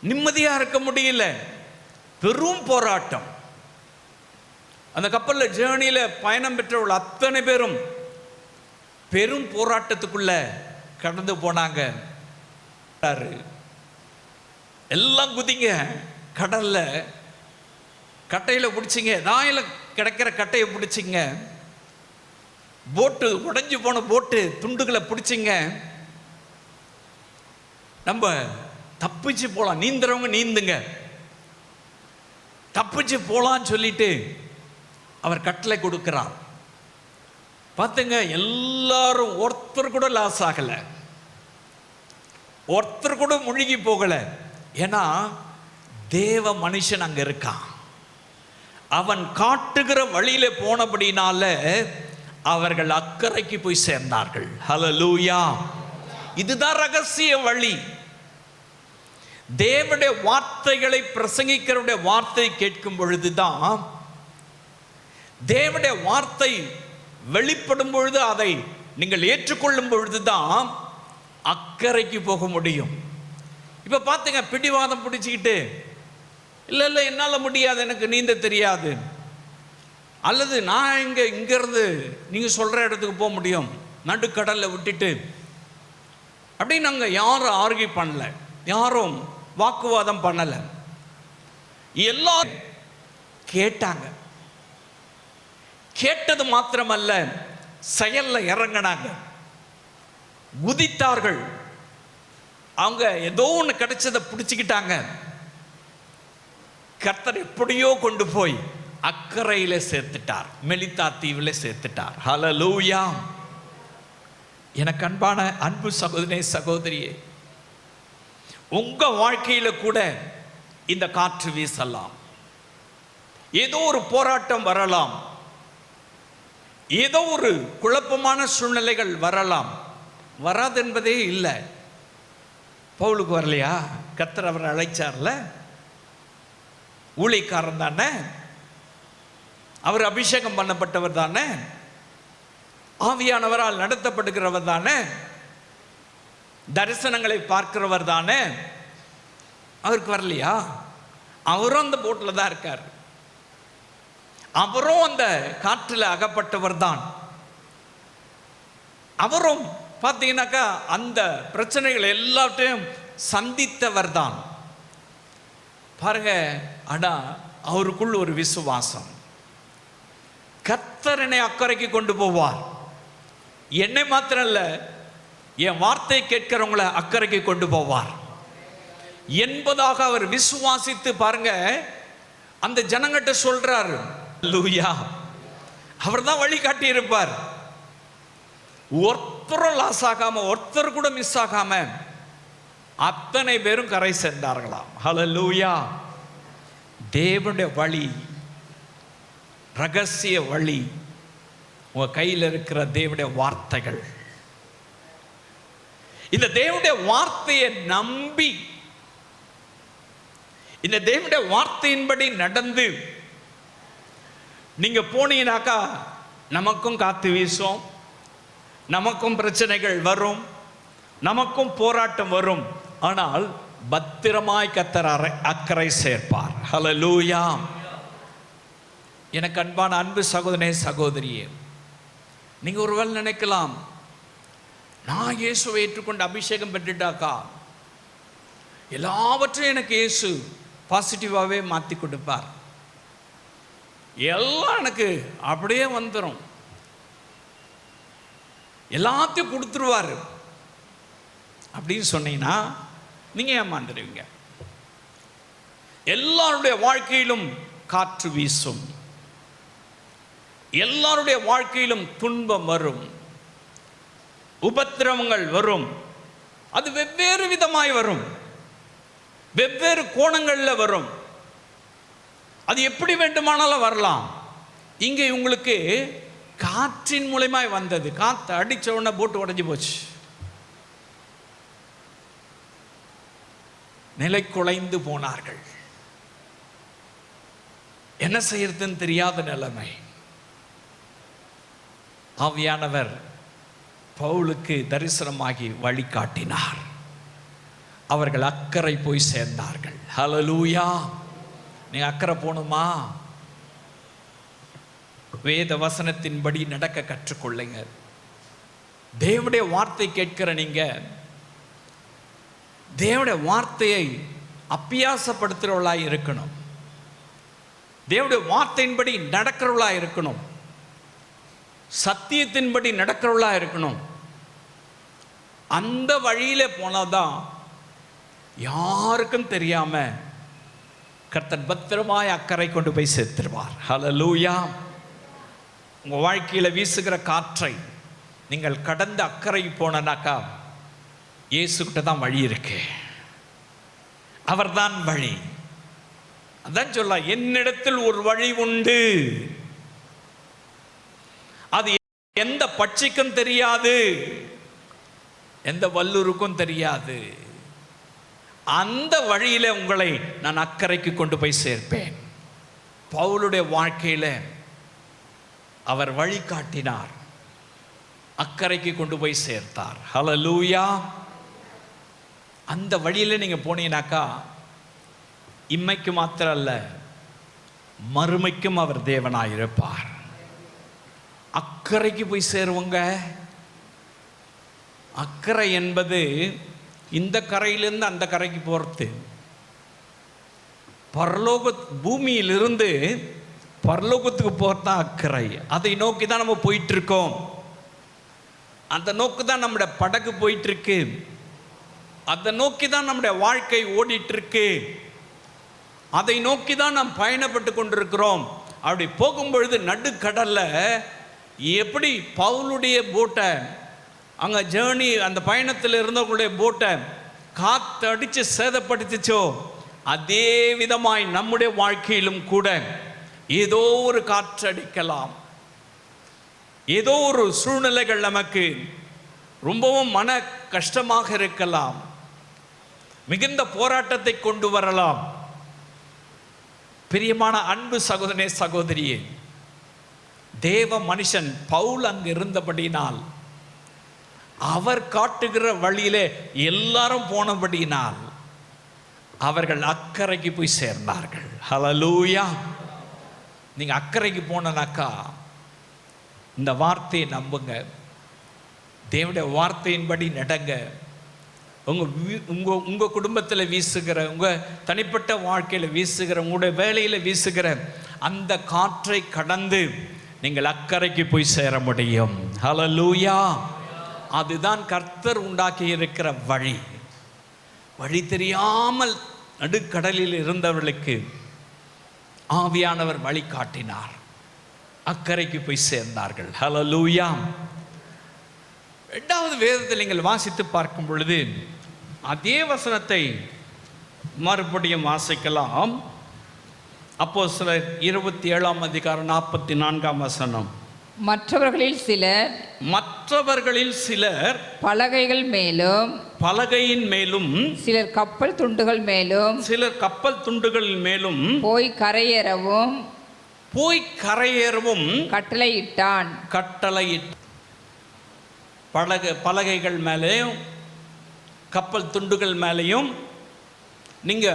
நிம்மதியா இருக்க முடியல. பெரும் போராட்டம். அந்த கப்பலில் ஜேர்னியில பயணம் பெற்றவர்கள் அத்தனை பேரும் பெரும் போராட்டத்துக்குள்ள கடந்து போனாங்க. எல்லாம் குதிங்க, கடல்ல கட்டையில பிடிச்சிங்க, நாயில கிடைக்கிற கட்டையை பிடிச்சிங்க, போட்டு உடைஞ்சு போன போட்டு துண்டுகளை பிடிச்சிங்க, நம்ம தப்பிச்சு போலாம், நீந்துறவங்க நீந்துங்க, தப்பிச்சு போலான்னு சொல்லிட்டு அவர் கட்டளை கொடுக்கிறார். பார்த்துங்க, எல்லாரும் ஒருத்தர் கூட லாஸ் ஆகல, ஒருத்தர் கூட முழுகி போகல. ஏன்னா தேவ மனுஷன் அங்க இருக்கான். அவன் காட்டுகிற வழியில போனபடினால அவர்கள் அக்கறைக்கு போய் சேர்ந்தார்கள். ஹல்லேலூயா. இதுதான் ரகசிய வழி. தேவனுடைய வார்த்தைகளை பிரசங்கிக்கிறவருடைய வார்த்தை கேட்கும் பொழுதுதான், தேவனுடைய வார்த்தை வெளிப்படும் பொழுது, அதை நீங்கள் ஏற்றுக்கொள்ளும் பொழுதுதான் அக்கறைக்கு போக முடியும். இப்ப பாத்துங்க, பிடிவாதம் பிடிச்சுக்கிட்டு இல்லை இல்லை என்னால் முடியாது, எனக்கு நீந்த தெரியாது, அல்லது நான் இங்கேருந்து நீங்கள் சொல்கிற இடத்துக்கு போக முடியும், நடுக்கடலில் விட்டுட்டு அப்படின்னு நாங்கள் யாரும் ஆர்கியூ பண்ணல, யாரும் வாக்குவாதம் பண்ணலை. எல்லாரும் கேட்டாங்க. கேட்டது மாத்திரமல்ல, செயல்ல இறங்கினாங்க, குதித்தார்கள். அவங்க ஏதோ ஒன்று கிடைச்சதை பிடிச்சிக்கிட்டாங்க. கர்த்தர் எப்படியோ கொண்டு போய் அக்கறையில சேர்த்துட்டார், மெலித்தா தீவுல சேர்த்துட்டார். ஹல்லேலூயா. எனக்கு அன்பான அன்பு சகோதரனே, சகோதரியே, உங்க வாழ்க்கையில கூட இந்த காற்று வீசலாம், ஏதோ ஒரு போராட்டம் வரலாம், ஏதோ ஒரு குழப்பமான சூழ்நிலைகள் வரலாம். வராது என்பதே இல்லை. பவுலுக்கு வரலையா? கர்த்தர் அவரை அழைச்சார்ல, ஊழியக்காரன் தானே, அவர் அபிஷேகம் பண்ணப்பட்டவர் தானே, ஆவியானவரால் நடத்தப்படுகிறவர் தானே, தரிசனங்களை பார்க்கிறவர் தானே. அவருக்கு வரலையா? அவரும் அந்த போட்டில் தான் இருக்கார், அவரும் அந்த காற்றில் அகப்பட்டவர் தான். அவரும் பார்த்தீங்கன்னாக்கா அந்த பிரச்சனைகள் எல்லாத்தையும் சந்தித்தவர் தான். பாருங்க, ஆனா அவருக்குள் ஒரு விசுவாசம். கர்த்தர் என்னை அக்கறைக்கு கொண்டு போவார், என்னை மாத்திரம் இல்ல, என் வார்த்தை கேட்கிறவங்களை அக்கறைக்கு கொண்டு போவார் என்பதாக அவர் விசுவாசித்து பாருங்க அந்த ஜனங்கிட்ட சொல்றாரு. அல்லேலூயா. அவர் தான் வழி காட்டி இருப்பார். ஒருத்தரும் லாஸ் ஆகாம, ஒருத்தர் கூட மிஸ் ஆகாம அத்தனை பேரும் கரை சேர்ந்தார்களாம். ஹல்லேலூயா. தேவனுடைய வழி, ரகசிய வழி, உங்க கையில் இருக்கிற தேவனுடைய வார்த்தைகள். இந்த தேவனுடைய வார்த்தையை நம்பி, இந்த தேவனுடைய வார்த்தையின்படி நடந்து நீங்க போனீங்கன்னாக்கா நமக்கும் காத்து வீசும், நமக்கும் பிரச்சனைகள் வரும், நமக்கும் போராட்டம் வரும். ஆனால் பத்திரமாய் கர்த்தர் அக்கறை சேர்ப்பார். ஹல்லேலூயா. எனக்கு அன்பான அன்பு சகோதரனே, சகோதரியே, நீங்க ஒருவேளை நினைக்கலாம், நான் இயேசுவை ஏற்றுக்கொண்டு அபிஷேகம் பெற்றுட்டாக்கா எல்லாவற்றையும் எனக்கு இயேசு பாசிட்டிவாகவே மாற்றி கொடுப்பார், எல்லாம் எனக்கு அப்படியே வந்துடும், எல்லாத்தையும் கொடுத்துருவாரு அப்படின்னு சொன்னீங்கன்னா நீங்க ஏமாந்துடுவீங்க. எல்லாருடைய வாழ்க்கையிலும் காற்று வீசும், எல்லாருடைய வாழ்க்கையிலும் துன்பம் வரும், உபத்திரவங்கள் வரும். அது வெவ்வேறு விதமாய் வரும், வெவ்வேறு கோணங்களில் வரும். அது எப்படி வேண்டுமானாலும் வரலாம். இங்கே உங்களுக்கு காற்றின் மூலமாய் வந்தது. காற்று அடிச்ச உடனே போட்டு உடைஞ்சு போச்சு, நிலை குலைந்து போனார்கள். என்ன செய்யறதுன்னு தெரியாத நிலைமை. ஆவியானவர் பவுலுக்கு தரிசனமாகி வழிகாட்டினார். அவர்கள் அக்கறை போய் சேர்ந்தார்கள். ஹல்லேலூயா. நீங்க அக்கறை போகணுமா? வேத வசனத்தின்படி நடக்க கற்றுக்கொள்ளுங்க. தேவனுடைய வார்த்தை கேட்கிற நீங்க தேவனுடைய வார்த்தையை அபியாசப்படுத்துகிறவர்களாய் இருக்கணும். தேவனுடைய வார்த்தையின்படி நடக்கிறவர்களாக இருக்கணும். சத்தியத்தின்படி நடக்கிறவர்களாக இருக்கணும். அந்த வழியில போனாதான் யாருக்கும் தெரியாம கர்த்தர் பத்திரமாய் அக்கறை கொண்டு போய் சேர்த்துருவார். ஹல்லேலூயா. உங்க வாழ்க்கையில வீசுகிற காற்றை நீங்கள் கடந்து அக்கறை போனாக்கா இயேசுகிட்ட தான் வழி இருக்கு. அவர்தான் வழி. அதான் சொல்ல, என்னிடத்தில் ஒரு வழி உண்டு, அது எந்த பட்சிக்கும் தெரியாது, எந்த வல்லூருக்கும் தெரியாது. அந்த வழியில உங்களை நான் அக்கறைக்கு கொண்டு போய் சேர்ப்பேன். பவுலுடைய வாழ்க்கையில அவர் வழி காட்டினார், அக்கறைக்கு கொண்டு போய் சேர்த்தார். ஹல்லேலூயா. அந்த வழியில நீங்க போனீங்கன்னாக்கா இம்மைக்கு மாத்திரம் அல்ல, மறுமைக்கும் அவர் தேவனாயிருப்பார். அக்கறைக்கு போய் சேருவங்க. அக்கறை என்பது இந்த கரையிலிருந்து அந்த கரைக்கு போறது. பரலோக பூமியிலிருந்து பரலோகத்துக்கு போறதான் அக்கறை. அதை நோக்கி தான் நம்ம போயிட்டு இருக்கோம். அந்த நோக்கு தான் நம்முடைய படகு போயிட்டு இருக்கு. அதை நோக்கி தான் நம்முடைய வாழ்க்கை ஓடிட்டு இருக்கு. அதை நோக்கி தான் நாம் பயணப்பட்டு கொண்டிருக்கிறோம். அப்படி போகும்பொழுது நடுக்கடல்ல எப்படி பவுலுடைய போட்டை அங்கே ஜேர்னி, அந்த பயணத்தில் இருந்தவங்களுடைய போட்டை காற்று அடித்து சேதப்படுத்திச்சோ, அதே விதமாய் நம்முடைய வாழ்க்கையிலும் கூட ஏதோ ஒரு காற்று அடிக்கலாம். ஏதோ ஒரு சூழ்நிலைகள் நமக்கு ரொம்பவும் மன கஷ்டமாக இருக்கலாம். மிகுந்த போராட்டத்தை கொண்டு வரலாம். பிரியமான அன்பு சகோதரனே, சகோதரியே, தேவ மனுஷன் பவுல் அங்கு இருந்தபடியினால், அவர் காட்டுகிற வழியிலே எல்லாரும் போனபடியினால் அவர்கள் அக்கறைக்கு போய் சேர்ந்தார்கள். ஹல்லேலூயா. நீங்க அக்கறைக்கு போனாக்கா இந்த வார்த்தையை நம்புங்க, தேவனுடைய வார்த்தையின்படி நடங்க. உங்க குடும்பத்தில் வீசுகிற, உங்க தனிப்பட்ட வாழ்க்கையில் வீசுகிற, உங்களுடைய வேலையில் வீசுகிற அந்த காற்றை கடந்து நீங்கள் அக்கறைக்கு போய் சேர முடியும். ஹல்லேலூயா. அதுதான் கர்த்தர் உண்டாக்கி இருக்கிற வழி. வழி தெரியாமல் நடுக்கடலில் இருந்தவர்களுக்கு ஆவியானவர் வழி காட்டினார். அக்கறைக்கு போய் சேர்ந்தார்கள். ஹல்லேலூயா. இரண்டாவது வேதத்தில் நீங்கள் வாசித்து பார்க்கும் பொழுது அதே வசனத்தை மறுபடியும் வாசிக்கலாம். அப்போஸ்தலர் 27 அதிகாரம் 44 வசனம். மற்றவர்களில் சிலர் பலகைகள் மேலும், பலகையின் மேலும், சிலர் கப்பல் துண்டுகள் மேலும் போய் கரையேறவும் கட்டளையிட்டான். பலகைகள் மேலேயும் கப்பல் துண்டுகள் மேலேயும் நீங்க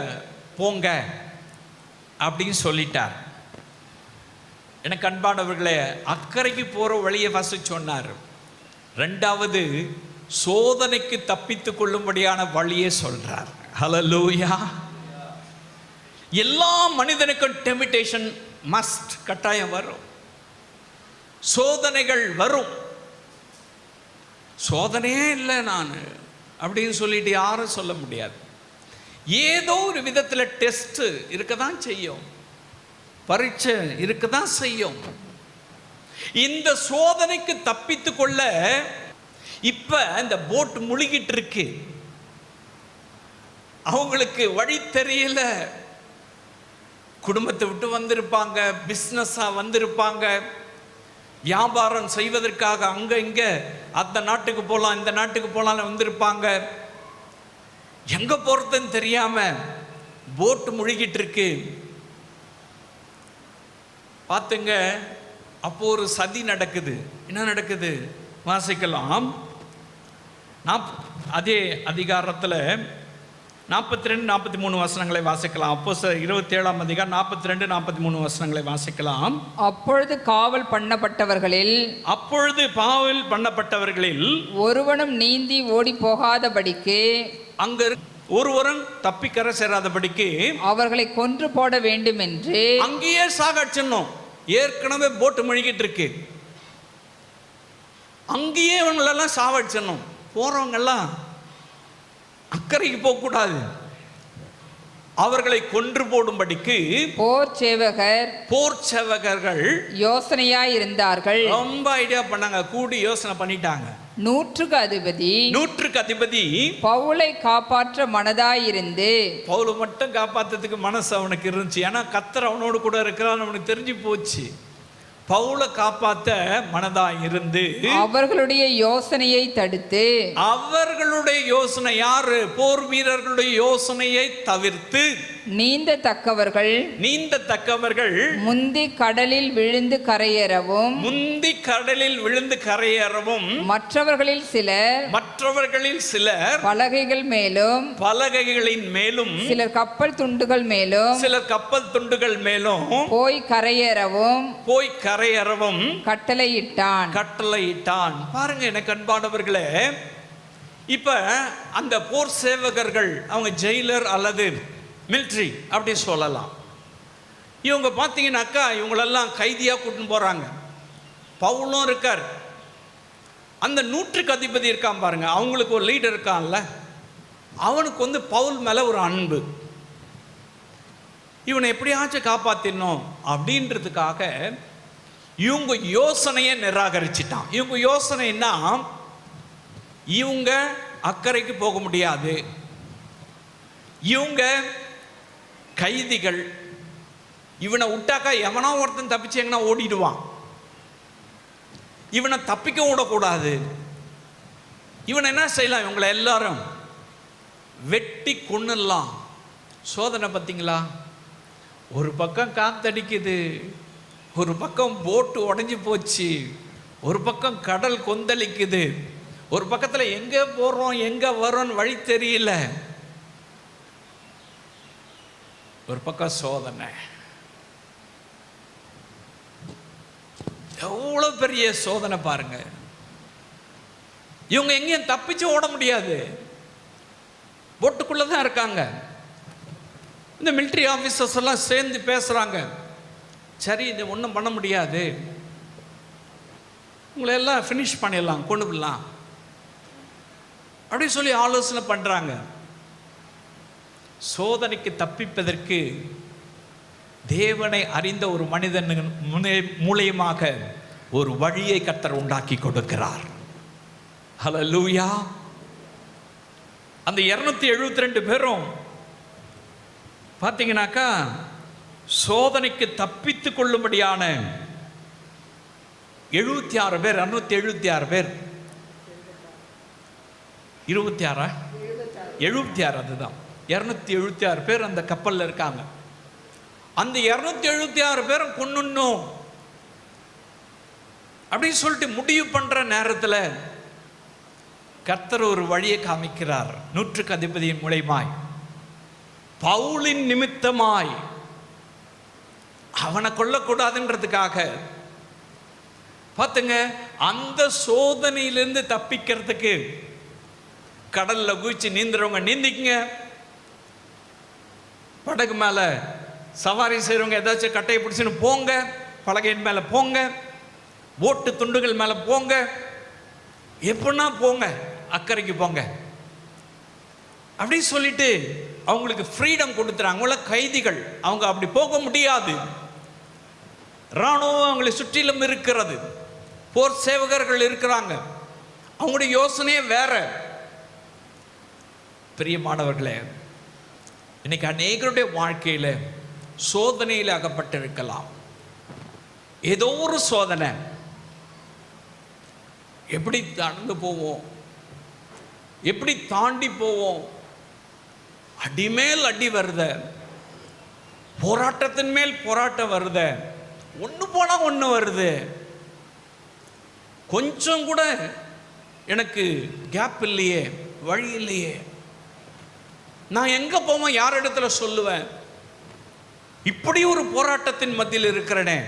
போங்க அப்படின்னு சொல்லிட்டார். எனக்கு அன்பானவர்களே, அக்கறைக்கு போற வழியை ஃபர்ஸ்ட் சொன்னார். ரெண்டாவது சோதனைக்கு தப்பித்து கொள்ளும்படியான வழியை சொல்றார். ஹல்லேலூயா. எல்லா மனிதனுக்கும் டெம்பிடேஷன் மஸ்ட், கட்டாயம் வரும். சோதனைகள் வரும். சோதனையே இல்லை நான் அப்படின்னு சொல்லிட்டு யாரும் சொல்ல முடியாது. ஏதோ ஒரு விதத்தில் டெஸ்ட் இருக்க தான் செய்யும், பரீட்சை இருக்க தான் செய்யும். இந்த சோதனைக்கு தப்பித்து கொள்ள இப்ப இந்த போட் முழுகிட்டு இருக்கு. அவங்களுக்கு வழி தெரியல. குடும்பத்தை விட்டு வந்திருப்பாங்க, பிஸ்னஸா வந்திருப்பாங்க, வியாபாரம் செய்வதற்காக அங்க இங்க அந்த நாட்டுக்கு போகலாம் இந்த நாட்டுக்கு போகலாம் வந்திருப்பாங்க. எங்க போறதுன்னு தெரியாம போட்டு முழுகிட்டு இருக்கு. பார்த்துங்க, அப்போ ஒரு சதி நடக்குது. என்ன நடக்குது வாசிக்கலாம். அதே அதிகாரத்தில் 42-43 வசனங்களை வாசிக்கலாம். அப்போஸ்தலர் 27ஆம் அதிகாரம் 42-43 வசனங்களை வாசிக்கலாம். அப்பொழுது காவல் பண்ணப்பட்டவர்களில் ஒருவனும் நீந்தி ஓடி போகாதபடிக்கு, அங்க ஒருவரும் தப்பிக்கரை சேராதபடிக்கு அவர்களை கொன்று போட வேண்டும் என்று அங்கேயே சாகடிச்சிடணும். ஏற்கனவே போட்டு முழுகிட்டு இருக்கு, அங்கேயே இவங்களெல்லாம் சாவடிச்சிடணும். போறவங்கெல்லாம் அக்கறைக்கு போகக்கூடாது. அவர்களை கொன்று போடும்படிக்கு போர் சேவகர்கள் யோசனையாய் இருந்தார்கள். ரொம்ப ஐடியா பண்ணாங்க, கூடி யோசனை பண்ணிட்டாங்க. 100க்கு அதிபதி பவுலை காப்பாற்ற மனதாயிருந்து, பவுலை மட்டும் காப்பாற்றுறதுக்கு மனசு அவனுக்கு இருந்துச்சு. ஏன்னா கர்த்தர் அவனோடு கூட இருக்கிறான்னு அவனுக்கு தெரிஞ்சு போச்சு. பவுலை காப்பாற்ற மனதாய் இருந்து அவர்களுடைய யோசனையை தடுத்து, அவர்களுடைய யோசனை யாரு? போர் வீரர்களுடைய யோசனையை தவிர்த்து நீந்தத்தக்கவர்கள் முந்தி கடலில் விழுந்து கரையேறவும் மற்றவர்களில் சிலர் பலகைகளின் மேலும் சிலர் கப்பல் துண்டுகள் மேலும் போய் கரையேறவும் கட்டளையிட்டான். பாருங்க எனக்கு அன்பானவர்களே, இப்ப அந்த போர் சேவகர்கள், அவங்க ஜெயிலர் அல்லது மிலிட்ரி அப்படி சொல்லலாம். இவங்க பார்த்தீங்கன்னாக்கா இவங்களெல்லாம் கைதியாக கூட்டின்னு போகிறாங்க. பவுலும் இருக்கார், அந்த 100க்கு அதிபதி இருக்கான் பாருங்க, அவங்களுக்கு ஒரு லீடர் இருக்கான்ல, அவனுக்கு பவுல் மேலே ஒரு அன்பு. இவனை எப்படியாச்சும் காப்பாற்றிடணும் அப்படின்றதுக்காக இவங்க யோசனையை நிராகரிச்சிட்டான். இவங்க யோசனைன்னா, இவங்க அக்கறைக்கு போக முடியாது, இவங்க கைதிகள், இவனை விட்டாக்கா எவனோ ஒருத்தன் தப்பிச்சு எங்கன்னா ஓடிடுவான், இவனை தப்பிக்க விடக்கூடாது, இவனை என்ன செய்யலாம், இவங்களை எல்லாரும் வெட்டி கொன்னுடலாம். சோதனை பார்த்தீங்களா? ஒரு பக்கம் காத்தடிக்குது, ஒரு பக்கம் போட்டு உடஞ்சி போச்சு, ஒரு பக்கம் கடல் கொந்தளிக்குது, ஒரு பக்கத்தில் எங்கே போகிறோம் எங்கே வரோன்னு வழி தெரியல, ஒரு பக்கம் சோதனை. எவ்வளோ பெரிய சோதனை பாருங்க. இவங்க எங்கேயும் தப்பிச்சு ஓட முடியாது, போட்டுக்குள்ளே தான் இருக்காங்க. இந்த மிலிட்ரி ஆஃபீஸர்ஸ் எல்லாம் சேர்ந்து பேசுகிறாங்க, சரி இது ஒன்றும் பண்ண முடியாது, உங்களை எல்லாம் ஃபினிஷ் பண்ணிடலாம், கொண்டு போடலாம் அப்படின்னு சொல்லி ஆலோசனை பண்ணுறாங்க. சோதனைக்கு தப்பிப்பதற்கு தேவனை அறிந்த ஒரு மனிதன் மூலமாக ஒரு வழியை கர்த்தர் உண்டாக்கி கொடுக்கிறார். ஹல்லேலூயா. அந்த 272 பேரும் பார்த்தீங்கன்னாக்கா சோதனைக்கு தப்பித்து கொள்ளும்படியான 76 பேர், 276 பேர், 76 அதுதான் 276 பேர் அந்த கப்பலில் இருக்காங்க. அந்த 276 பேரும் கொன்னுடணும் அப்படின்னு சொல்லிட்டு முடிவு பண்ற நேரத்தில் கர்த்தர் ஒரு வழியை காமிக்கிறார். 100க்கு அதிபதியின் மூலமாய், பவுலின் நிமித்தமாய், அவனை கொல்லக்கூடாதுன்றதுக்காக. பார்த்துங்க, அந்த சோதனையிலிருந்து தப்பிக்கிறதுக்கு கடல்ல குதிச்சு நீந்துறவங்க நீந்திக்குங்க, படகு மேலே சவாரி செய்கிறவங்க ஏதாச்சும் கட்டையை பிடிச்சின்னு போங்க, பலகையின் மேலே போங்க, போட்டு துண்டுகள் மேலே போங்க, எப்படின்னா போங்க, அக்கறைக்கு போங்க அப்படின்னு சொல்லிட்டு அவங்களுக்கு ஃப்ரீடம் கொடுத்துறாங்க. அவங்கள கைதிகள், அவங்க அப்படி போக முடியாது, இராணுவம் அவங்களை சுற்றிலும் இருக்கிறது, போர் சேவகர்கள் இருக்கிறாங்க, அவங்களுடைய யோசனையே வேற. பிரியமானவர்களே, இன்னைக்கு அநேகருடைய வாழ்க்கையில் சோதனையில் அகப்பட்டிருக்கலாம். ஏதோ ஒரு சோதனை, எப்படி கடந்து போவோம், எப்படி தாண்டி போவோம், அடிமேல் அடி வருத, போராட்டத்தின் மேல் போராட்டம் வருத, ஒன்று போனால் ஒன்று வருது. கொஞ்சம் கூட எனக்கு கேப் இல்லையே, வழி இல்லையே, நான் எங்கே போவேன், யார் இடத்துல சொல்லுவேன், இப்படி ஒரு போராட்டத்தின் மத்தியில் இருக்கிறனே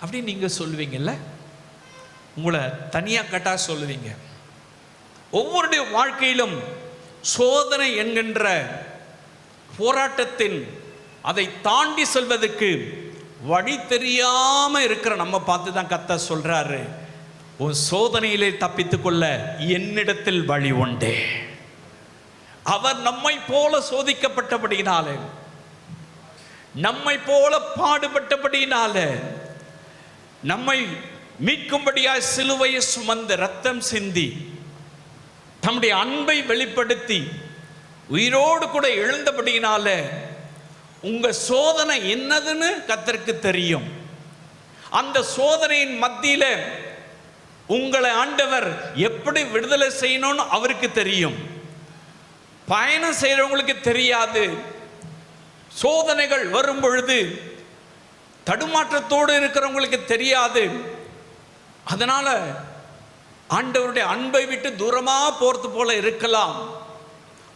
அப்படின்னு நீங்கள் சொல்லுவீங்கல்ல. உங்களை தனியாக கேட்டால் சொல்லுவீங்க. ஒவ்வொருடைய வாழ்க்கையிலும் சோதனை என்கின்ற போராட்டத்தின் அதை தாண்டி செல்வதற்கு வழி தெரியாமல் இருக்கிற நம்ம பார்த்து தான் கர்த்தர் சொல்றாரு, உன் சோதனையிலே தப்பித்துக் கொள்ள என்னிடத்தில் வழி உண்டே. அவர் நம்மை போல சோதிக்கப்பட்டபடியினாலே, நம்மை போல பாடுபட்டபடியினாலே, நம்மை மீட்கும்படியாய் சிலுவையை சுமந்து ரத்தம் சிந்தி தம்முடைய அன்பை வெளிப்படுத்தி உயிரோடு கூட எழுந்தபடியினால உங்க சோதனை என்னதுன்னு கர்த்தருக்கு தெரியும். அந்த சோதனையின் மத்தியில உங்களை ஆண்டவர் எப்படி விடுதலை செய்யணும்னு அவருக்கு தெரியும். பயணம் செய்யறவங்களுக்கு தெரியாது. சோதனைகள் வரும் பொழுது தடுமாற்றத்தோடு இருக்கிறவங்களுக்கு தெரியாது. அதனால ஆண்டவருடைய அன்பை விட்டு தூரமா போறது போல இருக்கலாம்.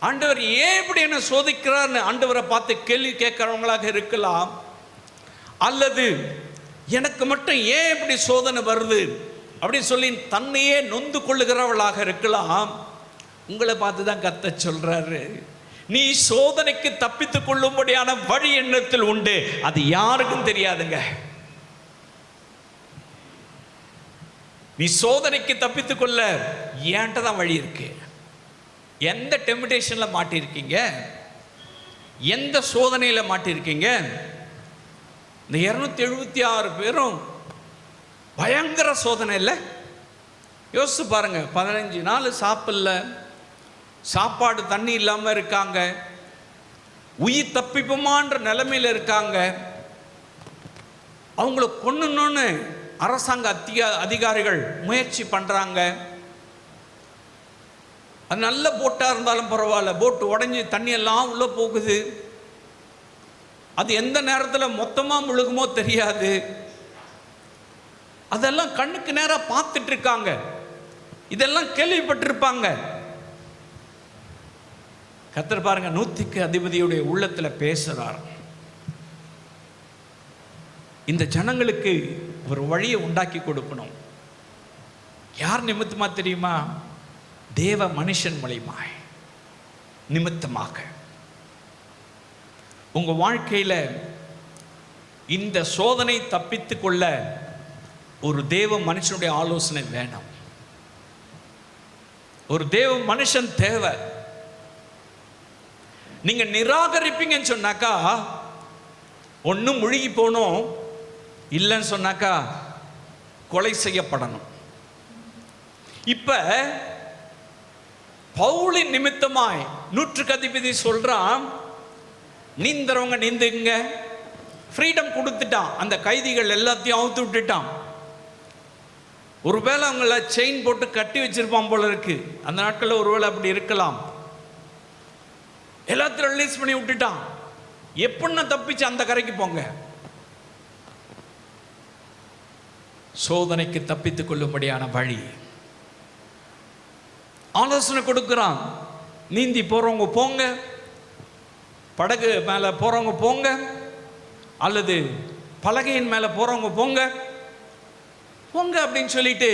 ஆண்டவர் ஏன் இப்படி என்ன சோதிக்கிறார்னு ஆண்டவரை பார்த்து கேள்வி கேட்கிறவங்களாக இருக்கலாம். அல்லது எனக்கு மட்டும் ஏன் இப்படி சோதனை வருது அப்படின்னு சொல்லி தன்னையே நொந்து கொள்ளுகிறவர்களாக இருக்கலாம். உங்களை பார்த்து தான் கர்த்தர் சொல்றாரு, நீ சோதனைக்கு தப்பித்துக் கொள்ளும்படியான வழி எண்ணத்தில் உண்டு, அது யாருக்கும் தெரியாதுங்க. நீ சோதனைக்கு தப்பித்துக் கொள்ள ஏன்ட்ட தான் வழி இருக்கு. எந்த டெம்ப்டேஷன்ல மாட்டிருக்கீங்க, எந்த சோதனையில மாட்டிருக்கீங்க? இந்த 276 பேரும் பயங்கர சோதனை இல்லை? யோசிச்சு பாருங்க. 15 நாள் சாப்பிடல, சாப்பாடு தண்ணி இல்லாம இருக்காங்க, உயிர் தப்பிப்புமான்ற நிலைமையில இருக்காங்க. அவங்கள கொன்னணும்னு அரசாங்க அதிகாரிகள் முயற்சி பண்றாங்க. அது நல்ல போட்டா இருந்தாலும் பரவாயில்ல, போட்டு உடஞ்சி தண்ணி எல்லாம் உள்ள போகுது. அது எந்த நேரத்தில் மொத்தமா முழுகுமோ தெரியாது. அதெல்லாம் கண்ணுக்கு நேராக பார்த்துட்டு இருக்காங்க. இதெல்லாம் கேள்விப்பட்டிருப்பாங்க. கர்த்தர் பாருங்க, 100க்கு அதிபதியுடைய உள்ளத்துல பேசுறார். இந்த ஜனங்களுக்கு ஒரு வழியை உண்டாக்கி கொடுக்கணும். யார் நிமித்தமா தெரியுமா? தேவ மனுஷன் மூலமாய் நிமித்தமாக. உங்க வாழ்க்கையில இந்த சோதனை தப்பித்துக் கொள்ள ஒரு தேவ மனுஷனுடைய ஆலோசனை வேணும். ஒரு தேவ மனுஷன் தேவை. நீங்க நிராகரிப்பீங்கன்னு சொன்னாக்கா ஒன்னும் முழுகி போனோம், இல்லைன்னு சொன்னாக்கா கொலை செய்யப்படணும். இப்ப பவுலின் நிமித்தமாய் 100க்கு அதிபதி சொல்றான், நீந்தறவங்க நீந்துங்க, ஃப்ரீடம் கொடுத்துட்டான். அந்த கைதிகள் எல்லாத்தையும் அவுத்து விட்டுட்டான். ஒருவேளை அவங்கள செயின் போட்டு கட்டி வச்சிருப்பான் போல இருக்கு. அந்த நாட்களில் ஒருவேளை அப்படி இருக்கலாம். எல்லாத்தையும் ரிலீஸ் பண்ணி விட்டுட்டான். எப்படின்னா தப்பிச்சு அந்த கரைக்கு போங்க. சோதனைக்கு தப்பித்துக் கொள்ளும்படியான வழி ஆலோசனை கொடுக்கிறான். நீந்தி போறவங்க போங்க, படகு மேல போறவங்க போங்க, அல்லது பலகையின் மேல போறவங்க போங்க போங்க அப்படின்னு சொல்லிட்டு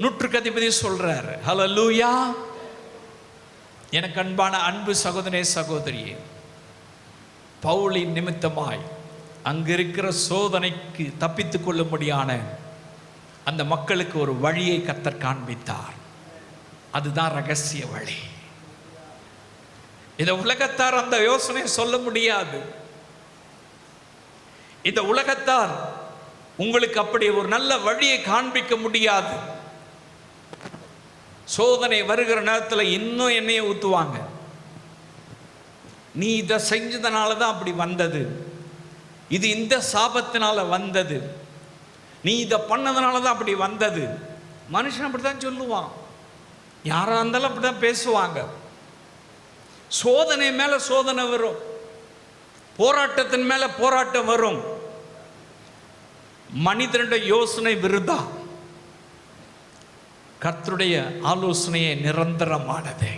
100க்கு அதிபதி சொல்றாரு. ஹல்லேலூயா. எனக்கு அன்பான அன்பு சகோதரனே சகோதரியே, பவுலின் நிமித்தமாய் அங்கிருக்கிற சோதனைக்கு தப்பித்துக் கொள்ளும்படியான அந்த மக்களுக்கு ஒரு வழியை கர்த்தர் காண்பித்தார். அதுதான் ரகசிய வழி. இந்த உலகத்தார் அந்த யோசனை சொல்ல முடியாது. இந்த உலகத்தார் உங்களுக்கு அப்படி ஒரு நல்ல வழியை காண்பிக்க முடியாது. சோதனை வருகிற நேரத்தில் இன்னும் எண்ணெயை ஊற்றுவாங்க. நீ இதை செஞ்சதுனால தான் அப்படி வந்தது, இது இந்த சாபத்தினால வந்தது, நீ இதை பண்ணதுனால தான் அப்படி வந்தது. மனுஷன் அப்படித்தான் சொல்லுவான். யாரா இருந்தாலும் அப்படிதான் பேசுவாங்க. சோதனை மேல சோதனை வரும், போராட்டத்தின் மேல போராட்டம் வரும். மனிதனுடைய யோசனை விருதா, கர்த்தருடைய ஆலோசனையே நிரந்தரமானது.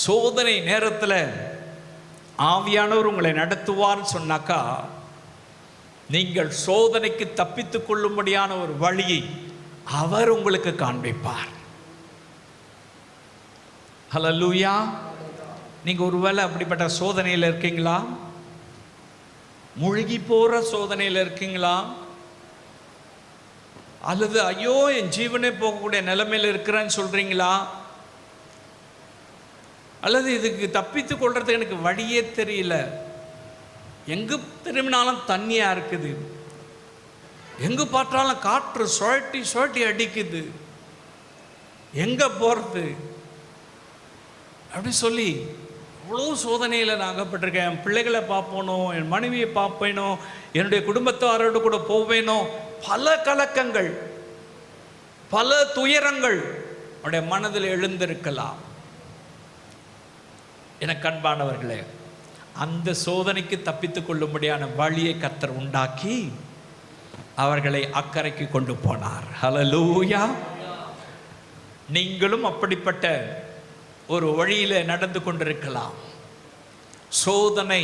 சோதனை நேரத்தில் ஆவியானவர் உங்களை நடத்துவார்னு சொன்னாக்கா, நீங்கள் சோதனைக்கு தப்பித்துக் கொள்ளும்படியான ஒரு வழியை அவர் உங்களுக்கு காண்பிப்பார். ஹல்லேலூயா. நீங்க ஒருவேளை அப்படிப்பட்ட சோதனையில் இருக்கீங்களா? முழுகி போற சோதனையில் இருக்கீங்களா? அல்லது ஐயோ என் ஜீவனே போகக்கூடிய நிலைமையில் இருக்கிறேன்னு சொல்றீங்களா? அல்லது இதுக்கு தப்பித்து கொள்றதுக்கு எனக்கு வழியே தெரியல, எங்கு திரும்பினாலும் தண்ணியா இருக்குது, எங்கு பார்த்தாலும் காற்று சுழட்டி சுழட்டி அடிக்குது, எங்க போறது அப்படி சொல்லி இவ்வளோ சோதனையில் நான் அகப்பட்டிருக்கேன். என் பிள்ளைகளை பார்ப்பேனோ, என் மனைவியை பார்ப்பேனோ, என்னுடைய குடும்பத்தாரோடு கூட போவேனோ, பல கலக்கங்கள், பல துயரங்கள் அவருடைய மனதில் எழுந்திருக்கலாம். எனக்கு அன்பானவர்களே, அந்த சோதனைக்கு தப்பித்துக் கொள்ளும்படியான வழியை கர்த்தர் உண்டாக்கி அவர்களை அக்கறைக்கு கொண்டு போனார். ஹல்லேலூயா. நீங்களும் அப்படிப்பட்ட ஒரு வழியில நடந்து கொண்டிருக்கலாம். சோதனை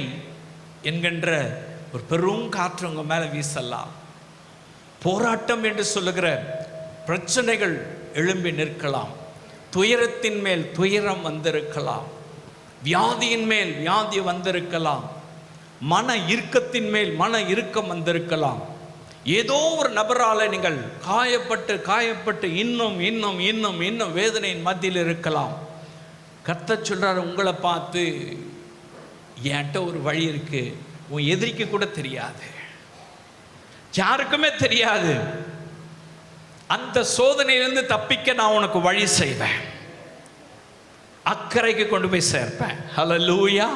என்கின்ற ஒரு பெரும் காற்று உங்க மேல வீசலாம். போராட்டம் என்று சொல்லுகிற பிரச்சனைகள் எழும்பி நிற்கலாம். துயரத்தின் மேல் துயரம் வந்திருக்கலாம், வியாதியின் மேல் வியாதி வந்திருக்கலாம், மன இறுக்கத்தின் மேல் மன இறுக்கம் வந்திருக்கலாம். ஏதோ ஒரு நபரால நீங்கள் காயப்பட்டு காயப்பட்டு இன்னும் இன்னும் இன்னும் இன்னும் வேதனையின் மத்தியில் இருக்கலாம். கர்த்தர் சொல்றாரு உங்களை பார்த்து, என்கிட்ட ஒரு வழி இருக்கு, உன் எதிரிக்கு கூட தெரியாது, யாருக்குமே தெரியாது. அந்த சோதனையிலிருந்து தப்பிக்க நான் உனக்கு வழி செய்வேன், அக்கறைக்கு கொண்டு போய் சேர்ப்பேன். ஹல்லேலூயா.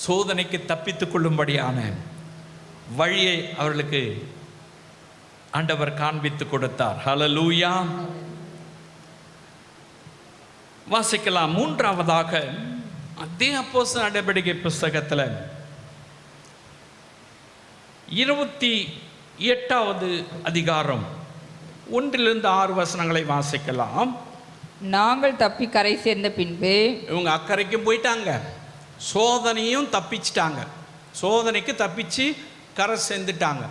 சோதனைக்கு தப்பித்துக் கொள்ளும்படியான வழியை அவர்களுக்கு ஆண்டவர் காண்பித்து கொடுத்தார். ஹல்லேலூயா. வாசிக்கலாம். மூன்றாவதாக அதே அப்போஸ்தலர் நடவடிக்கை புஸ்தகத்தில் 28வது அதிகாரம் 1-6 வசனங்களை வாசிக்கலாம். நாங்கள் தப்பி கரை சேர்ந்த பின்பு, இவங்க அக்கறைக்கும் போயிட்டாங்க, சோதனையும் தப்பிச்சிட்டாங்க, சோதனைக்கு தப்பிச்சு கரை சேர்ந்துட்டாங்க.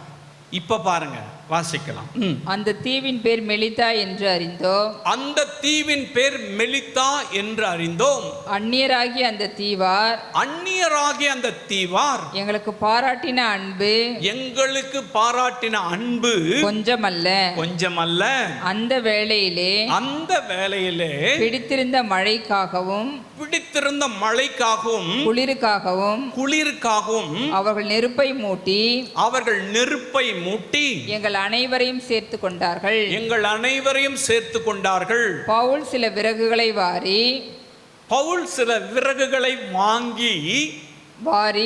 இப்ப பாருங்க, வாசிக்கலாம். அந்த தீவின் பேர் மெலிதா என்று அறிந்தோம். அந்த தீவின் பேர் மெலிதா என்று அறிந்தோம். அந்நியராகிய அந்த தீவார், அந்நியராகிய அந்த தீவார் எங்களுக்கு பாராட்டின அன்பு, எங்களுக்கு பாராட்டின அன்பு கொஞ்சமல்ல கொஞ்சமல்ல. அந்த வேளையிலே பிடித்திருந்த மழைக்காகவும் குளிருக்காகவும் அவர்கள் நெருப்பை மூட்டி எங்கள் அனைவரையும் சேர்த்து கொண்டார்கள். பவுல் சில விறகுகளை வாரி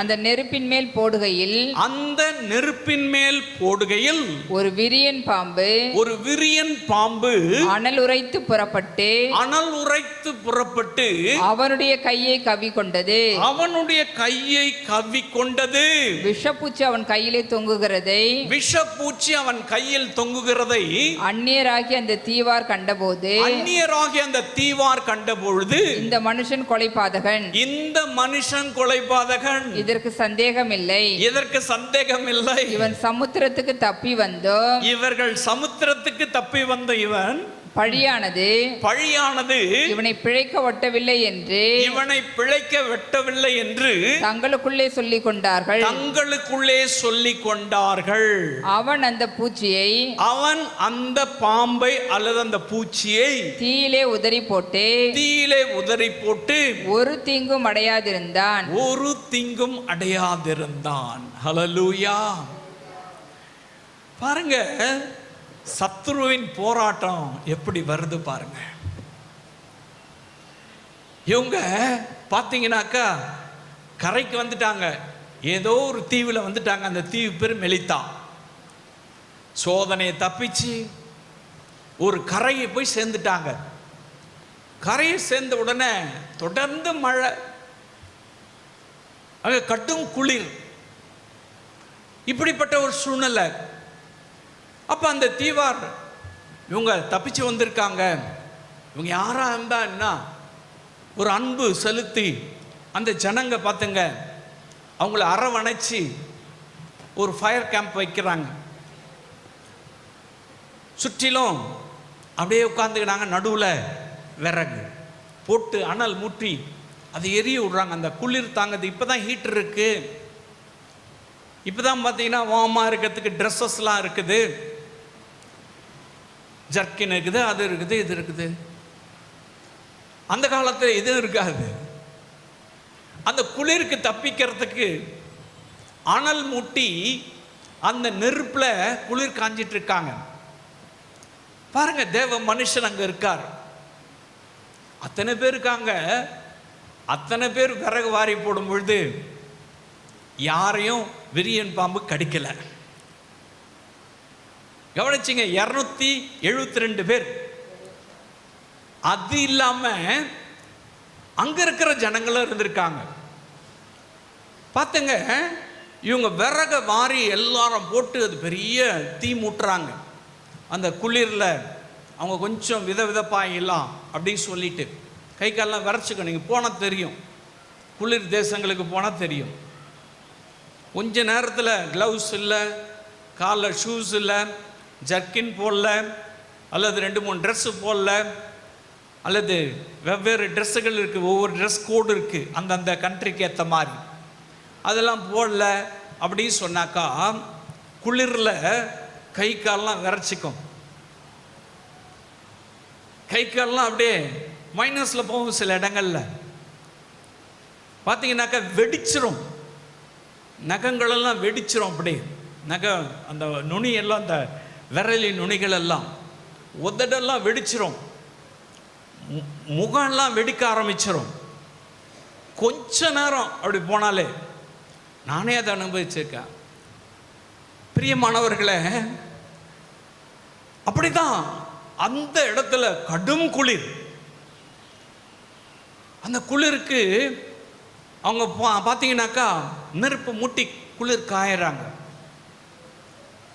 அந்த நெருப்பின் மேல் போடுகையில் ஒரு விரியன் பாம்பு அனல் உரைத்து புறப்பட்டு அவனுடைய கையை கவ்விக்கொண்டது. விஷப்பூச்சி அவன் கையில் தொங்குகிறதை அந்நியராகி அந்த தீவார் கண்டபோது இந்த மனுஷன் கொலைபாதகன், இதற்கு சந்தேகமில்லை, இவன் சமுத்திரத்துக்கு தப்பி வந்தோ இவன் பழியானது இவனை பிழைக்க வெட்டவில்லை என்று தங்களுக்குள்ளே சொல்லிக் கொண்டார்கள். அவன் அந்த பாம்பை அல்லது அந்த பூச்சியை தீயிலே உதறி போட்டு ஒரு தீங்கும் அடையாதிருந்தான். ஹல்லேலூயா. பாருங்க, சத்துருவின் போராட்டம் எப்படி வருது பாருங்க. இவங்க பார்த்தீங்கன்னாக்கா கரைக்கு வந்துட்டாங்க, ஏதோ ஒரு தீவில் வந்துட்டாங்க. அந்த தீவு பேர் மெலிதா. சோதனையை தப்பிச்சு ஒரு கரையை போய் சேர்ந்துட்டாங்க. கரையை சேர்ந்த உடனே தொடர்ந்து மழை, அங்கே கட்டும் குளிர், இப்படிப்பட்ட ஒரு சூழ்நிலை. அப்போ அந்த தீவார் இவங்க தப்பிச்சு வந்திருக்காங்க, இவங்க யாரா இருந்தான்னா ஒரு அன்பு செலுத்தி அந்த ஜனங்க பார்த்துங்க அவங்கள அரவணைச்சி ஒரு ஃபயர் கேம்ப் வைக்கிறாங்க. சுற்றிலும் அப்படியே உட்காந்துக்கினாங்க. நடுவில் விறகு போட்டு அனல் மூட்டி அதை எரிய விடுறாங்க. அந்த குளிர் தாங்குது. இப்போ தான் ஹீட்டர் இருக்குது, இப்போ தான் பார்த்தீங்கன்னா வார்மாக இருக்கிறதுக்கு ட்ரெஸ்ஸஸ்லாம் இருக்குது, ஜர்க்கின் இருக்குது, அது இருக்குது, இது இருக்குது. அந்த காலத்தில் எதுவும் இருக்காது. அந்த குளிருக்கு தப்பிக்கிறதுக்கு அனல் மூட்டி அந்த நெருப்பில் குளிர் காஞ்சிட்டு இருக்காங்க. பாருங்க, தேவ மனுஷன் அங்கே இருக்கார். அத்தனை பேர் இருக்காங்க. அத்தனை பேர் விறகு வாரி போடும் பொழுது யாரையும் விரியன் பாம்பு கடிக்கல. கவனிச்சிங்க, 272 பேர். அது இல்லாம அங்க இருக்கிற ஜனங்களும் இருந்திருக்காங்க. பார்த்துங்க, இவங்க விறக வாரி எல்லாரும் போட்டு அது பெரிய தீ மூட்டுறாங்க. அந்த குளிரில் அவங்க கொஞ்சம் விதவிதப்பாயிடலாம் அப்படின்னு சொல்லிட்டு கை காலெலாம் விரைச்சிக்கணும். நீங்கள் போனால் தெரியும், குளிர் தேசங்களுக்கு போனால் தெரியும். கொஞ்ச நேரத்தில் க்ளவுஸ் இல்லை, காலில் ஷூஸ் இல்லை, ஜர்க்கின் போடல, அல்லது 2-3 ட்ரெஸ்ஸு போடல, அல்லது வெவ்வேறு ட்ரெஸ்ஸுகள் இருக்குது, ஒவ்வொரு ட்ரெஸ் கோடு இருக்குது அந்தந்த கண்ட்ரிக்கு ஏற்ற மாதிரி, அதெல்லாம் போடல அப்படின்னு சொன்னாக்கா குளிரில் கை காலெலாம் விரைச்சிக்கும். கை காலெலாம் அப்படியே மைனஸில் போகும். சில இடங்களில் பார்த்தீங்கன்னாக்கா வெடிச்சிரும், நகங்களெல்லாம் வெடிச்சிரும். அப்படி நகம், அந்த நுனி எல்லாம், அந்த விரலி நுனிகள் எல்லாம், உதடெல்லாம் வெடிச்சிரும், முகம்லாம் வெடிக்க ஆரம்பிச்சிரும். கொஞ்ச நேரம் அப்படி போனாலே, நானே அதை அனுபவிச்சிருக்கேன் பிரியமானவர்களே. அப்படிதான் அந்த இடத்துல கடும் குளிர். அந்த குளிருக்கு அவங்க பார்த்தீங்கன்னாக்கா நெருப்பு மூட்டி குளிர் காயறாங்க.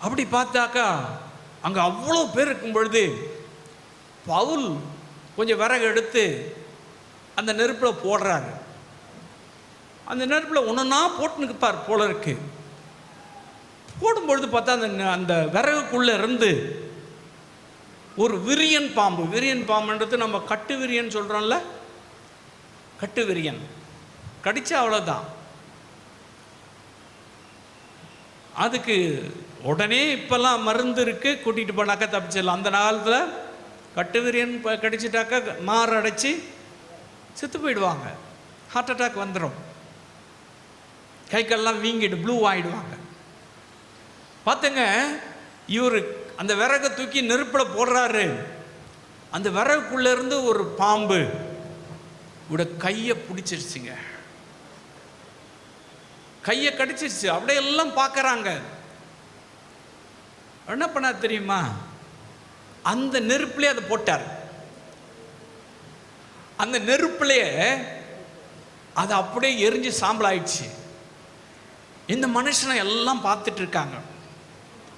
அப்படி பார்த்தாக்கா அங்கே அவ்வளோ பேர் இருக்கும் பொழுது பவுல் கொஞ்சம் விறகு எடுத்து அந்த நெருப்பில் போடுறாரு. அந்த நெருப்பில் ஒன்றுன்னா போட்டுனுக்குப்பார் போல இருக்கு. போடும்பொழுது பார்த்தா அந்த விறகுக்குள்ளே இருந்து ஒரு விரியன் பாம்பு. விரியன் பாம்புன்றது நம்ம கட்டு விரியன் சொல்கிறோம்ல, கட்டு விரியன் கடிச்சா அவ்வளோதான். அதுக்கு உடனே இப்போல்லாம் மருந்து இருக்குது, கூட்டிகிட்டு போனாக்கா தப்பிச்சிடலாம். அந்த காலத்தில் கட்டு விரியன் கடிச்சிட்டாக்கா மாரடைச்சி செத்து போயிடுவாங்க, ஹார்ட் அட்டாக் வந்துடும், கை கால்லாம் வீங்கிட்டு ப்ளூ ஆகிடுவாங்க. பார்த்துங்க, இவர் அந்த விறகை தூக்கி நெருப்பில் போடுறாரு. அந்த விறகுக்குள்ளேருந்து ஒரு பாம்பு இவட கையை பிடிச்சிருச்சுங்க, கையை கடிச்சிருச்சு. அப்படியே எல்லாம் பார்க்குறாங்க. என்ன பண்ண தெரியுமா, அந்த நெருப்புலேயே அதை போட்டார். அந்த நெருப்புலேயே அது அப்படியே எரிஞ்சு சாம்பல் ஆயிடுச்சு. இந்த மனுஷனை எல்லாம் பார்த்துட்டு இருக்காங்க.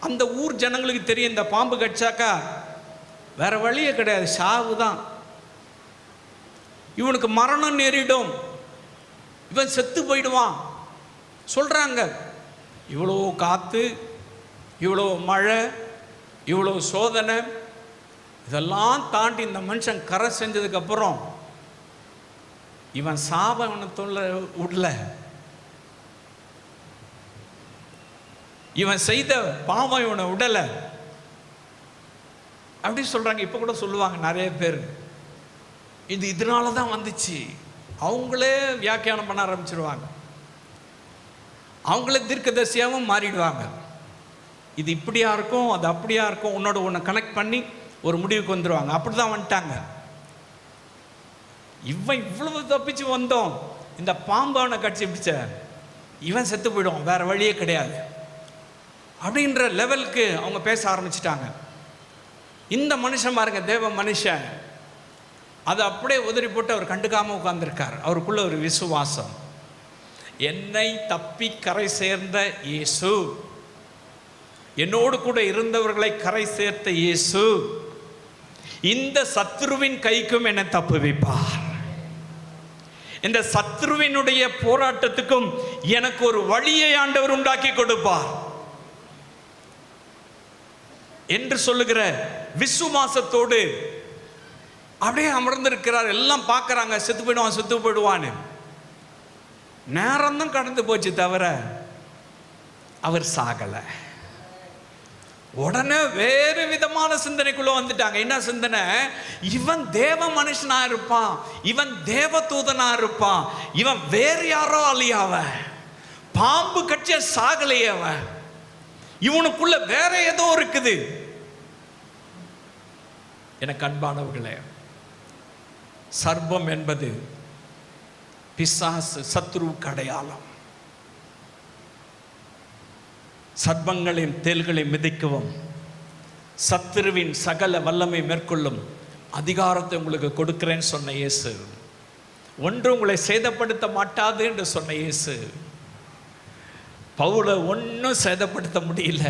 அந்த ஊர் ஜனங்களுக்கு தெரியும், இந்த பாம்பு கடிச்சாக்கா வேற வழியே கிடையாது, சாவு தான், இவனுக்கு மரணம் நேரிடும், இவன் செத்து போயிடுவான் சொல்றாங்க. இவ்வளோ காத்து, இவ்வளோ மழை, இவ்வளோ சோதனை, இதெல்லாம் தாண்டி இந்த மனுஷன் கரை செஞ்சதுக்கப்புறம் இவன் சாபனத்துள்ள உடல, இவன் செய்த பாவம் இவனை உடலை அப்படி சொல்றாங்க. இப்போ கூட சொல்லுவாங்க நிறைய பேர், இது இதனால தான் வந்துச்சு. அவங்களே வியாக்கியானம் பண்ண ஆரம்பிச்சிருவாங்க, அவங்களே தீர்க்கதரிசியாகவும் மாறிடுவாங்க. இது இப்படியா இருக்கும், அது அப்படியா இருக்கும், உன்னோட ஒன்று கனெக்ட் பண்ணி ஒரு முடிவுக்கு வந்துடுவாங்க. அப்படி தான் வந்துட்டாங்க. இவன் இவ்வளவு தப்பிச்சு வந்தோம், இந்த பாம்பு அவனை கடிச்சு பிடிச்ச, இவன் செத்து போயிடுவான், வேற வழியே கிடையாது அப்படின்ற லெவலுக்கு அவங்க பேச ஆரம்பிச்சிட்டாங்க. இந்த மனுஷன் பாருங்க, தேவ மனுஷன், அதை அப்படியே உதறி போட்டு அவர் கண்டுக்காமல் உட்கார்ந்துருக்கார். அவருக்குள்ள ஒரு விசுவாசம், என்னை தப்பி கரை சேர்ந்த இயேசு என்னோடு கூட இருந்தவர்களை கரை சேர்த்த இயேசு இந்த சத்துருவின் கைக்கும் என்னை தப்புவிப்பார். இந்த சத்துருவினுடைய போராட்டத்துக்கும் எனக்கு ஒரு வழியை ஆண்டவர் உண்டாக்கி கொடுப்பார் என்று சொல்லுகிற விசுவாசத்தோடு அப்படியே அமர்ந்திருக்கிறார். எல்லாம் பார்க்கறாங்க, செத்து போயிடுவான் செத்து போயிடுவான்னு. நேரம் தான் கடந்து போச்சு தவிர அவர் சாகலை. உடனே வேறு விதமான சிந்தனைக்குள்ள வந்துட்டாங்க. என்ன சிந்தனை? இவன் தேவ மனுஷனா இருப்பான், இவன் தேவ தூதனா இருப்பான், இவன் வேறு யாரோ அழியாவ, பாம்பு கட்சிய சாகலையவ, இவனுக்குள்ள வேற ஏதோ இருக்குது. எனக்கு அன்பானவர்களே, சர்ப்பம் என்பது பிசாசு, சத்ருவுக்கு அடையாளம். சர்ப்பங்களின் தேள்களை மிதிக்கவும் சத்துருவின் சகல வல்லமை மேற்கொள்ளும் அதிகாரத்தை உங்களுக்கு கொடுக்கிறேன்னு சொன்ன இயேசு, ஒன்று உங்களை சேதப்படுத்த மாட்டாது என்று சொன்ன இயேசு, பவுலை ஒன்றும் சேதப்படுத்த முடியல.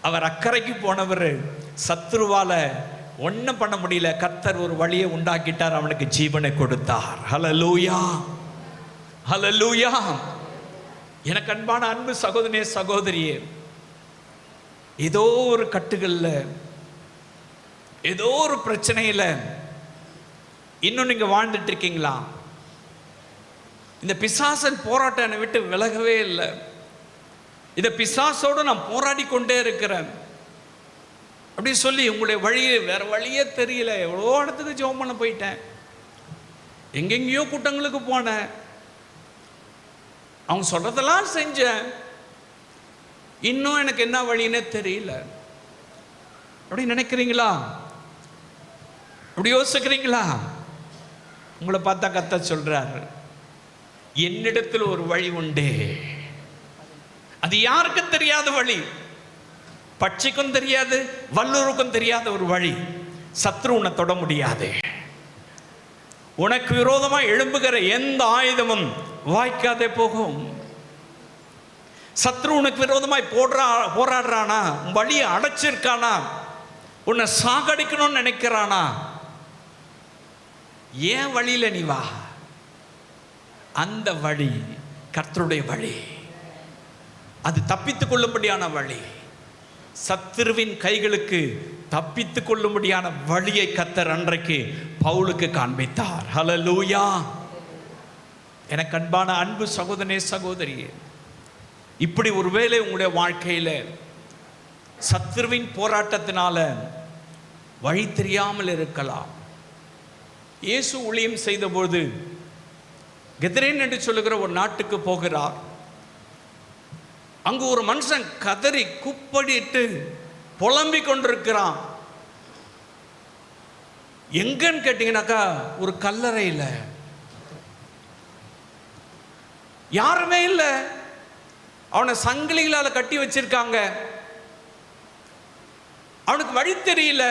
அவர் அக்கறைக்கு போனவர், சத்ருவால ஒன்றும் பண்ண முடியல. கர்த்தர் ஒரு வழியை உண்டாக்கிட்டார், அவனுக்கு ஜீவனை கொடுத்தார். ஹல்லேலூயா, ஹல்லேலூயா. எனக்கு அன்பான அன்பு சகோதரனே சகோதரியே, ஏதோ ஒரு கட்டுகள்ல, ஏதோ ஒரு பிரச்சனையில இன்னும் நீங்க வாழ்ந்துட்டு இருக்கீங்களா? இந்த பிசாசன் போராட்டம் என்னை விட்டு விலகவே இல்லை. இந்த பிசாசோடு நான் போராடி கொண்டே இருக்கிறேன் அப்படி சொல்லி உங்களுடைய வழியே வேற வழியே தெரியல. எவ்வளோ இடத்துக்கு ஜெபம் பண்ண போயிட்டேன், எங்கெங்கேயோ கூட்டங்களுக்கு போனேன், அவங்க சொல்றதெல்லாம் செஞ்சேன், இன்னும் எனக்கு என்ன வழின்னே தெரியல. அப்படி நினைக்கிறீங்களா? அப்படி யோசிக்கிறீங்களா? உங்களை பார்த்தா கர்த்தர் சொல்றாரு, என்னிடத்தில் ஒரு வழி உண்டே, அது யாருக்கும் தெரியாத வழி, பட்சிக்கும் தெரியாது, வல்லூருக்கும் தெரியாத ஒரு வழி. சத்ரு உன்னை தொட முடியாது. உனக்கு விரோதமாக எழும்புகிற எந்த ஆயுதமும் வாய்க்காதே போகும். சத்ரு உனக்கு விரோதமாய் போராடுறானா, வழியை அடைச்சிருக்கானா, உன்னை சாகடிக்கணும்னு நினைக்கிறானா, ஏன் வழியில நீ வா. அந்த வழி கர்த்தருடைய வழி, அது தப்பித்துக் கொள்ளும்படியான வழி. சத்துருவின் கைகளுக்கு தப்பித்துக் கொள்ளும்படியான வழியை கர்த்தர் அன்றைக்கு பவுலுக்கு காண்பித்தார். ஹல்லேலூயா. எனக்கு அன்பான அன்பு சகோதரனே சகோதரியே, இப்படி ஒருவேளை உங்களுடைய வாழ்க்கையில சத்துருவின் போராட்டத்தினால வழி தெரியாமல் இருக்கலாம். இயேசு ஊழியம் செய்தபோது கெதரேன் என்று சொல்லுகிற ஒரு நாட்டுக்கு போகிறார். அங்கு ஒரு மனுஷன் கதறி குப்படிட்டு புலம்பிக் கொண்டிருக்கிறான். எங்கன்னு கேட்டீங்கன்னாக்கா ஒரு கல்லறையில், யாருமே இல்லை, அவனை சங்கிலிகளால் கட்டி வச்சிருக்காங்க, அவனுக்கு வழி தெரியல,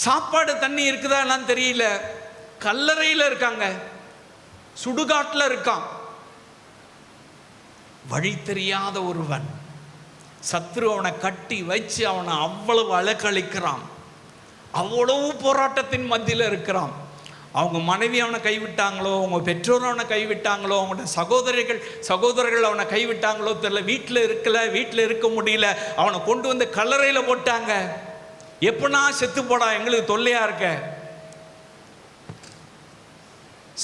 சாப்பாடு தண்ணி இருக்குதா எல்லாம் தெரியல, கல்லறையில் இருக்காங்க, சுடுகாட்டில் இருக்கான். வழி தெரியாத ஒருவன், சத்ரு அவனை கட்டி வச்சு அவனை அவ்வளவு அலக்களிக்கிறான், அவ்வளவு போராட்டத்தின் மத்தியில் இருக்கிறான். அவங்க மனைவி அவனை கைவிட்டாங்களோ, அவங்க பெற்றோர் அவனை கைவிட்டாங்களோ, அவங்களோட சகோதரர்கள் அவனை கைவிட்டாங்களோ தெரியல. வீட்டில் இருக்க முடியல, அவனை கொண்டு வந்து கல்லறையில் போட்டாங்க. எப்பனா செத்து போடா, எங்களுக்கு தொல்லையா இருக்க.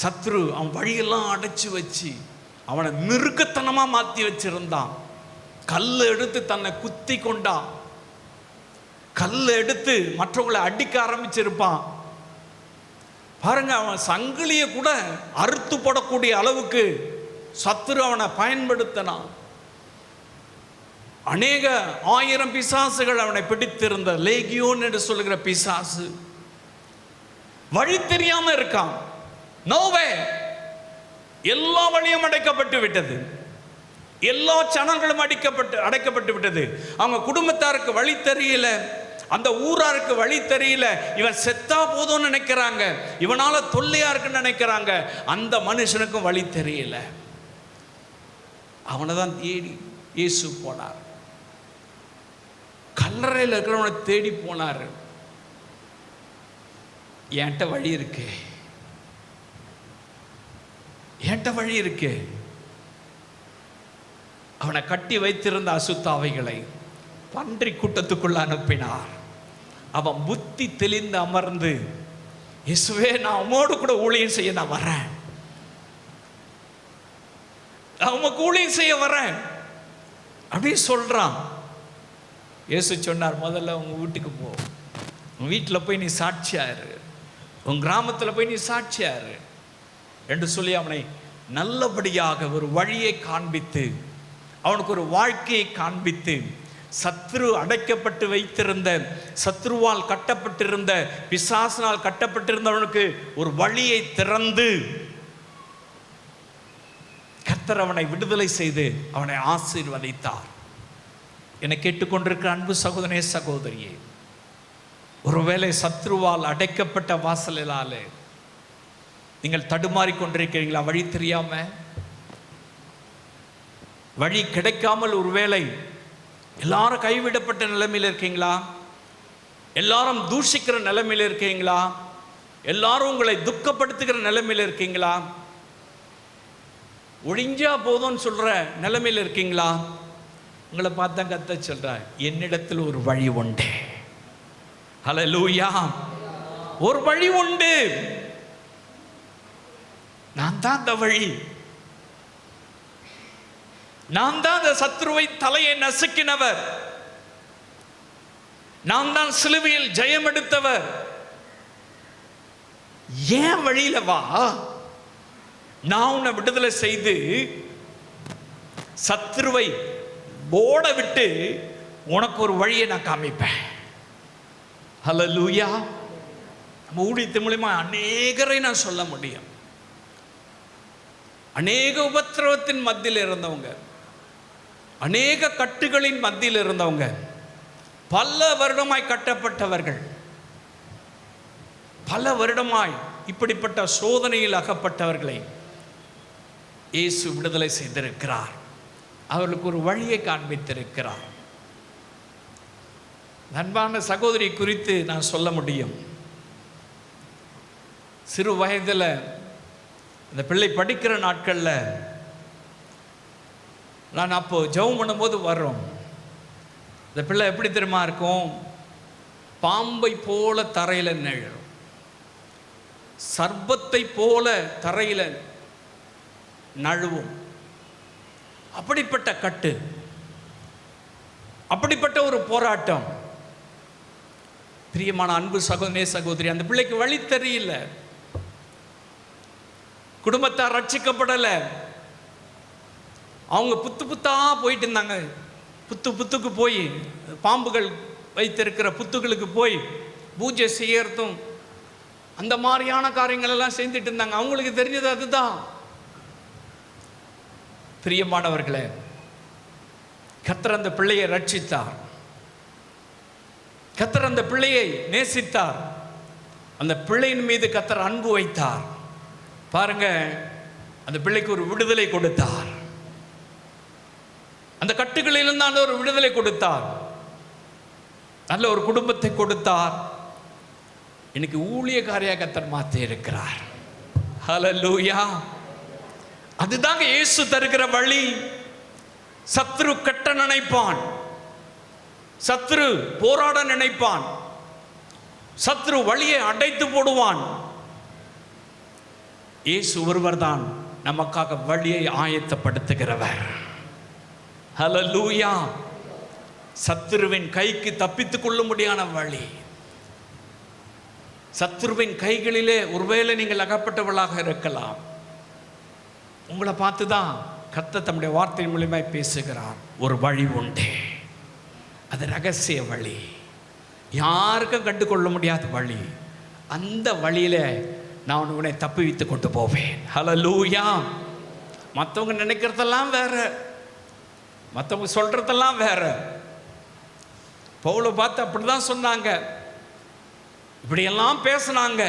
சத்ரு அவன் வழியெல்லாம் அடைச்சு வச்சு அவனை மிருகத்தனமா மாற்றி வச்சிருந்தான். கல்லை எடுத்து தன்னை குத்தி கொண்டான், கல்லை எடுத்து மற்றவங்களை அடிக்க ஆரம்பிச்சிருப்பான். பாருங்க, அவன் சங்கிலியை கூட அறுத்து போடக்கூடிய அளவுக்கு சத்துரு அவனை பயன்படுத்தினான். அநேக 1000 பிசாசுகள் அவனை பிடித்திருந்த லேகியோன் என்று சொல்லுகிற பிசாசு வழி தெரியாம இருக்கான். நோவே, எல்லா வழியும் அடைக்கப்பட்டு விட்டது, எல்லா சனங்களும் அடைக்கப்பட்டு விட்டது. அவங்க குடும்பத்தாருக்கு வழி தெரியல, அந்த ஊராருக்கு வழி தெரியல. இவன் செத்தா போதும்னு நினைக்கிறாங்க, இவனால தொல்லையா இருக்குன்னு நினைக்கிறாங்க. அந்த மனுஷனுக்கும் வழி தெரியல. அவனை தான் தேடி இயேசு போனார். கல்லறையில் இருக்கிறவனை தேடி போனார். என்கிட்ட வழி இருக்கு, என்கிட்ட வழி இருக்கு. அவனை கட்டி வைத்திருந்த அசுத்தாவைகளை பன்றி கூட்டத்துக்குள்ள அனுப்பினார். அவன் புத்தி தெளிந்து அமர்ந்து, இயேசுவே நான் உமோடு கூட ஊழியம் செய்ய நான் வரேன், நான் உமக்கு ஊழியம் செய்ய வரேன் அப்படின்னு சொல்றான். இயேசு சொன்னார், முதல்ல உங்க வீட்டுக்கு போ, உன் வீட்டில் போய் நீ சாட்சியாரு, உன் கிராமத்தில் போய் நீ சாட்சியாரு என்று சொல்லி அவனை நல்லபடியாக ஒரு வழியை காண்பித்து, அவனுக்கு ஒரு வாழ்க்கையை காண்பித்து, சத்ரு அடைக்கப்பட்டு வைத்திருந்த, சத்ருவால் கட்டப்பட்டிருந்த, பிசாசினால் கட்டப்பட்டிருந்தவனுக்கு ஒரு வழியை திறந்து கர்த்தர் அவனை விடுதலை செய்து அவனை ஆசீர்வதித்தார். என்னை கேட்டுக்கொண்டிருக்கிற அன்பு சகோதரனே, சகோதரியே, ஒருவேளை சத்ருவால் அடைக்கப்பட்ட வாசலாலே நீங்கள் தடுமாறி கொண்டிருக்கிறீங்களா? வழி தெரியாம, வழி கிடைக்காமல், ஒருவேளை எல்லாரும் கைவிடப்பட்ட நிலைமையில் இருக்கீங்களா? எல்லாரும் தூஷிக்கிற நிலைமையில் இருக்கீங்களா? எல்லாரும் உங்களை துக்கப்படுத்துகிற நிலைமையில் இருக்கீங்களா? ஒழிஞ்சா போதும்னு சொல்ற நிலைமையில் இருக்கீங்களா? உங்களை பார்த்தா கர்த்தர் சொல்றார், என்னிடத்தில் ஒரு வழி உண்டு. ஹல்லேலூயா. ஒரு வழி உண்டு, நான் தான் அந்த வழி, நான் தான் அந்த சத்ருவை தலையை நசுக்கினவர், நான் தான் சிலுவையில் ஜெயம் எடுத்தவர். ஏன் வழியில வா, நான் உன்னை விடுதலை செய்து சத்ருவை ஓட விட்டு உனக்கு ஒரு வழியை நான் காமிப்பேன். ஹல்லேலூயா. நம்ம ஊழியத்தின் மூலமா அநேகரை நான் சொல்ல முடியும். அநேக உபத்திரவத்தின் மத்தியில் இருந்தவங்க, அநேக கட்டுகளின் மத்தியில் இருந்தவங்க, பல வருடமாய் கட்டப்பட்டவர்கள், பல வருடமாய் இப்படிப்பட்ட சோதனையில் அகப்பட்டவர்களை இயேசு விடுதலை செய்திருக்கிறார். அவர்களுக்கு ஒரு வழியை காண்பித்திருக்கிறார். அன்பான சகோதரி குறித்து நான் சொல்ல முடியும். சிறு வயதில் இந்த பிள்ளை படிக்கிற நாட்களில் நான் அப்போ ஜெபம் பண்ணும்போது வர்றோம். இந்த பிள்ளை எப்படி தெரியுமா இருக்கும்? பாம்பை போல தரையில் நிழலும், சர்ப்பத்தை போல தரையில் நழுவும். அப்படிப்பட்ட கட்டு, அப்படிப்பட்ட ஒரு போராட்டம். பிரியமான அன்பு சகோதரனே, சகோதரி, அந்த பிள்ளைக்கு வழி தெரியல, குடும்பத்தார் ரட்சிக்கப்படலை. அவங்க புத்து புத்தா போயிட்டு இருந்தாங்க. புத்துக்கு போய் பாம்புகள் வைத்திருக்கிற புத்துகளுக்கு போய் பூஜை செய்யறதும் அந்த மாதிரியான காரியங்கள் எல்லாம் செஞ்சுட்டு இருந்தாங்க. அவங்களுக்கு தெரிஞ்சது அதுதான். பிரியமானவர்களே, கர்த்தர் அந்த பிள்ளையை ரட்சித்தார். கர்த்தர் அந்த பிள்ளையை நேசித்தார். அந்த பிள்ளையின் மீது கர்த்தர் அன்பு வைத்தார். பாருங்க, அந்த பிள்ளைக்கு ஒரு விடுதலை கொடுத்தார். அந்த கட்டுகளிலிருந்து அந்த ஒரு விடுதலை கொடுத்தார். நல்ல ஒரு குடும்பத்தை கொடுத்தார். இன்னைக்கு ஊழியக்காரியா கர்த்தர் மாற்றி இருக்கிறார். ஹல்லேலூயா. அதுதாங்க இயேசு தருகிற வழி. சத்ரு கட்ட நினைப்பான், சத்ரு போராட நினைப்பான், சத்ரு வழியை அடைத்து போடுவான். இயேசு ஒருவர் தான் நமக்காக வழியை ஆயத்தப்படுத்துகிறவர். ஹல்லேலூயா. சத்ருவின் கைக்கு தப்பித்துக் கொள்ளும்படியான வழி. சத்ருவின் கைகளிலே ஒருவேளை நீங்கள் அகப்பட்டவர்களாக இருக்கலாம். உங்களை பார்த்து தான் கர்த்தர் தம்முடைய வார்த்தை மூலமாய் பேசுகிறார். ஒரு வழி உண்டு, அது ரகசிய வழி, யாருக்கும் கண்டுகொள்ள முடியாத வழி. அந்த வழியில நான் உன்னை தப்பி வைத்து கொண்டு போவேன். ஹல்லேலூயா. மற்றவங்க நினைக்கிறதெல்லாம் வேற, மற்றவங்க சொல்றதெல்லாம் வேற. பவுலை பார்த்து அப்படிதான் சொன்னாங்க, இப்படியெல்லாம் பேசினாங்க.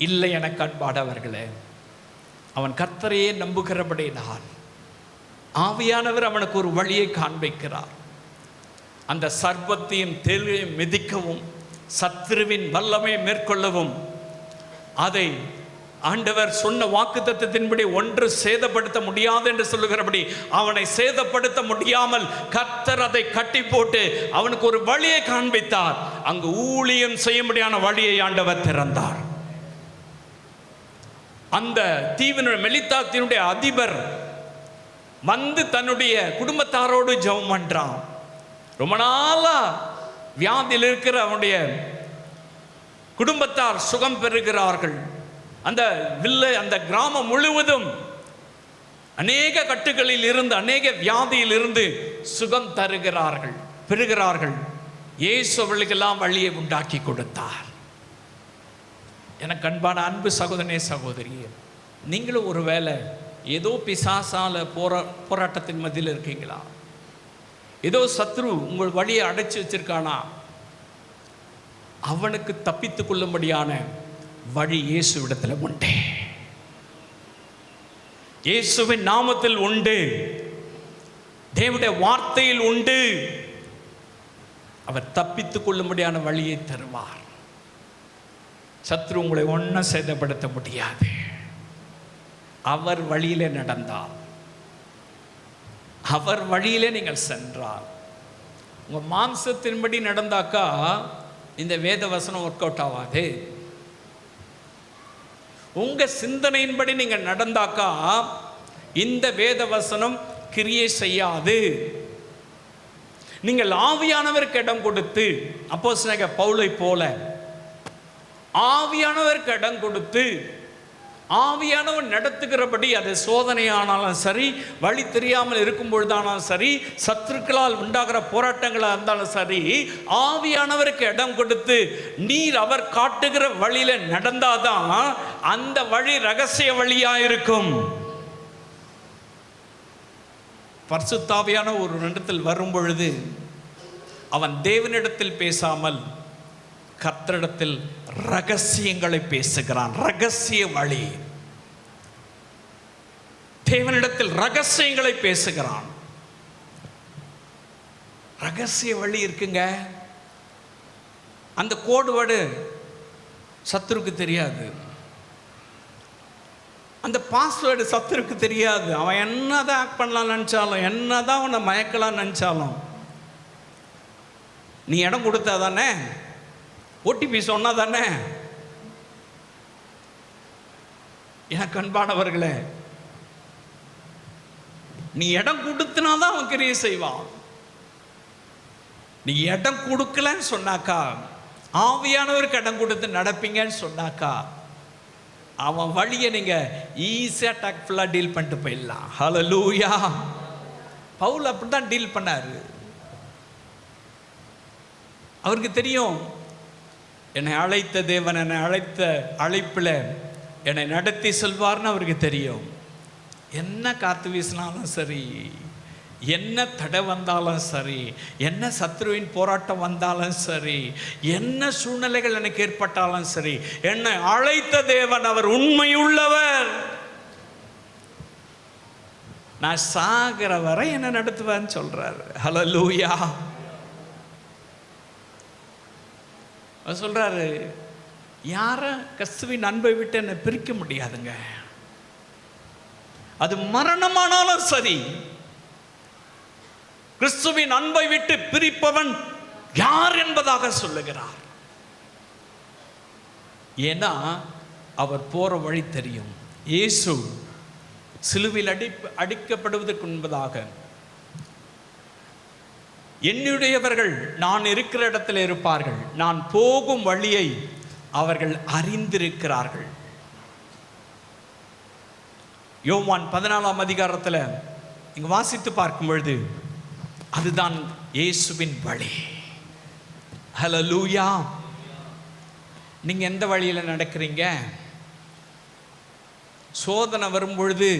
இல்லை எனக்கு அன்பானவர்களே, அவன் கர்த்தரையே நம்புகிறபடினால் ஆவியானவர் அவனுக்கு ஒரு வழியை காண்பிக்கிறார். அந்த சர்ப்பத்தையும் தேள்களையும் மிதிக்கவும் சத்துருவின் வல்லமை மேற்கொள்ளவும், அதை ஆண்டவர் சொன்ன வாக்குத்தத்தத்தின்படி ஒன்று சேதப்படுத்த முடியாது என்று சொல்லுகிறபடி அவனை சேதப்படுத்த முடியாமல் கர்த்தர் அதை கட்டி போட்டு அவனுக்கு ஒரு வழியை காண்பித்தார். அங்கு ஊழியம் செய்ய முடியாத வழியை ஆண்டவர் திறந்தார். அந்த தீவினுடைய மெலித்தாத்தினுடைய அதிபர் வந்து தன்னுடைய குடும்பத்தாரோடு ஜெபம் பண்றான். ரொம்ப நாளா வியாதியில் இருக்கிற அவனுடைய குடும்பத்தார் சுகம் பெறுகிறார்கள். அந்த கிராமம் முழுவதும் அநேக கட்டுகளில் இருந்து, அநேக வியாதியில் இருந்து சுகம் பெறுகிறார்கள். இயேசு அவர்களுக்கெல்லாம் வழியை உண்டாக்கி கொடுத்தார். எனக்கு அன்பான அன்பு சகோதரனே, சகோதரியே, நீங்களும் ஒருவேளை ஏதோ பிசாசால போராட்டத்தின் மத்தியில் இருக்கீங்களா? ஏதோ சத்ரு உங்கள் வழியை அடைச்சி வச்சிருக்கானா? அவனுக்கு தப்பித்துக் கொள்ளும்படியான வழி இயேசுவிடத்தில் உண்டு. இயேசுவின் நாமத்தில் உண்டு. தேவனுடைய வார்த்தையில் உண்டு. அவர் தப்பித்துக் கொள்ளும்படியான வழியை தருவார். சத்ரு உங்களை ஒன்றும் சேதப்படுத்த முடியாது. அவர் வழியிலே நடந்தால், அவர் வழியிலே நீங்கள் சென்றால், உங்க மாம்சத்தின்படி நடந்தாக்கா இந்த வேத வசனம் ஒர்க் அவுட் ஆகாது. உங்க சிந்தனையின்படி நீங்கள் நடந்தாக்கா இந்த வேத வசனம் கிரியை செய்யாது. நீங்கள் ஆவியானவருக்கு இடம் கொடுத்து, அப்போஸ்தலனாகிய பவுலை போல ஆவியானவருக்கு இடம் கொடுத்து, ஆவியானவர் நடத்துகிறபடி, அது சோதனையானாலும் சரி, வழி தெரியாமல் இருக்கும் பொழுதானாலும் சரி, சத்துருக்களால் உண்டாகிற போராட்டங்களாக இருந்தாலும் சரி, ஆவியானவருக்கு இடம் கொடுத்து நீர் அவர் காட்டுகிற வழியில நடந்தாதான் அந்த வழி ரகசிய வழியா இருக்கும். பரிசுத்தாவியான ஒரு இடத்தில் வரும் பொழுது அவன் தேவனிடத்தில் பேசாமல் கர்த்தரிடத்தில் ரகசியங்களை பேசுகிறான். ரகசிய வழி. தேவனிடத்தில் ரகசியங்களை பேசுகிறான். ரகசிய வழி இருக்குங்க. அந்த கோடுவேர்டு சத்துருக்கு தெரியாது. அந்த பாஸ்வேர்டு சத்துருக்கு தெரியாது. அவன் என்னதான் ஆக்ட் பண்ணலாம் நினைச்சாலும், என்னதான் அவனை மயக்கலாம் நினைச்சாலும், நீ இடம் கொடுத்தா தானே, ஓடிபி சொன்னா தானே. எனக்கு அன்பானவர்களே, நீ இடம் கொடுத்தினாதான் அவன் கிரியை செய்வான். நீ இடம் கொடுக்கலன்னு சொன்னாக்கா, ஆவியானவருக்கு இடம் கொடுத்து நடப்பீங்கன்னு சொன்னாக்கா, அவன் வழியை நீங்க ஈஸியா டாக்ஃபுல்லா டீல் பண்ணிட்டு போயிடலாம். ஹல்லேலூயா. பவுல் அப்படிதான் டீல் பண்ணாரு. அவருக்கு தெரியும், என்னை அழைத்த தேவன் என்னை அழைத்த அழைப்பில் என்னை நடத்தி செல்வார்னு அவருக்கு தெரியும். என்ன காற்று வீசினாலும் சரி, என்ன தடை வந்தாலும் சரி, என்ன சத்ருவின் போராட்டம் வந்தாலும் சரி, என்ன சூழ்நிலைகள் எனக்கு ஏற்பட்டாலும் சரி, என்னை அழைத்த தேவன் அவர் உண்மையுள்ளவர். நான் சாகிற வரை என்ன நடத்துவேன்னு சொல்றாரு. ஹல்லேலூயா. சொல்றாரு, யார கிறிஸ்துவின் அன்பை விட்டு என்னை பிரிக்க முடியாதுங்க. அது மரணமானாலும் சரி, கிறிஸ்துவின் அன்பை விட்டு பிரிப்பவன் யார் என்பதாக சொல்லுகிறார். ஏன்னா அவர் போற வழி தெரியும். இயேசு சிலுவையில் அடிக்கப்படுவதற்கு முன்பதாக, என்னுடையவர்கள் நான் இருக்கிற இடத்துல இருப்பார்கள், நான் போகும் வழியை அவர்கள் அறிந்திருக்கிறார்கள். யோவான் 14ஆம் அதிகாரத்தில் இங்க வாசித்து பார்க்கும் பொழுது அதுதான் இயேசுவின் வழி. ஹல்லேலூயா. நீங்க எந்த வழியில நடக்கிறீங்க? சோதனை வரும் பொழுது,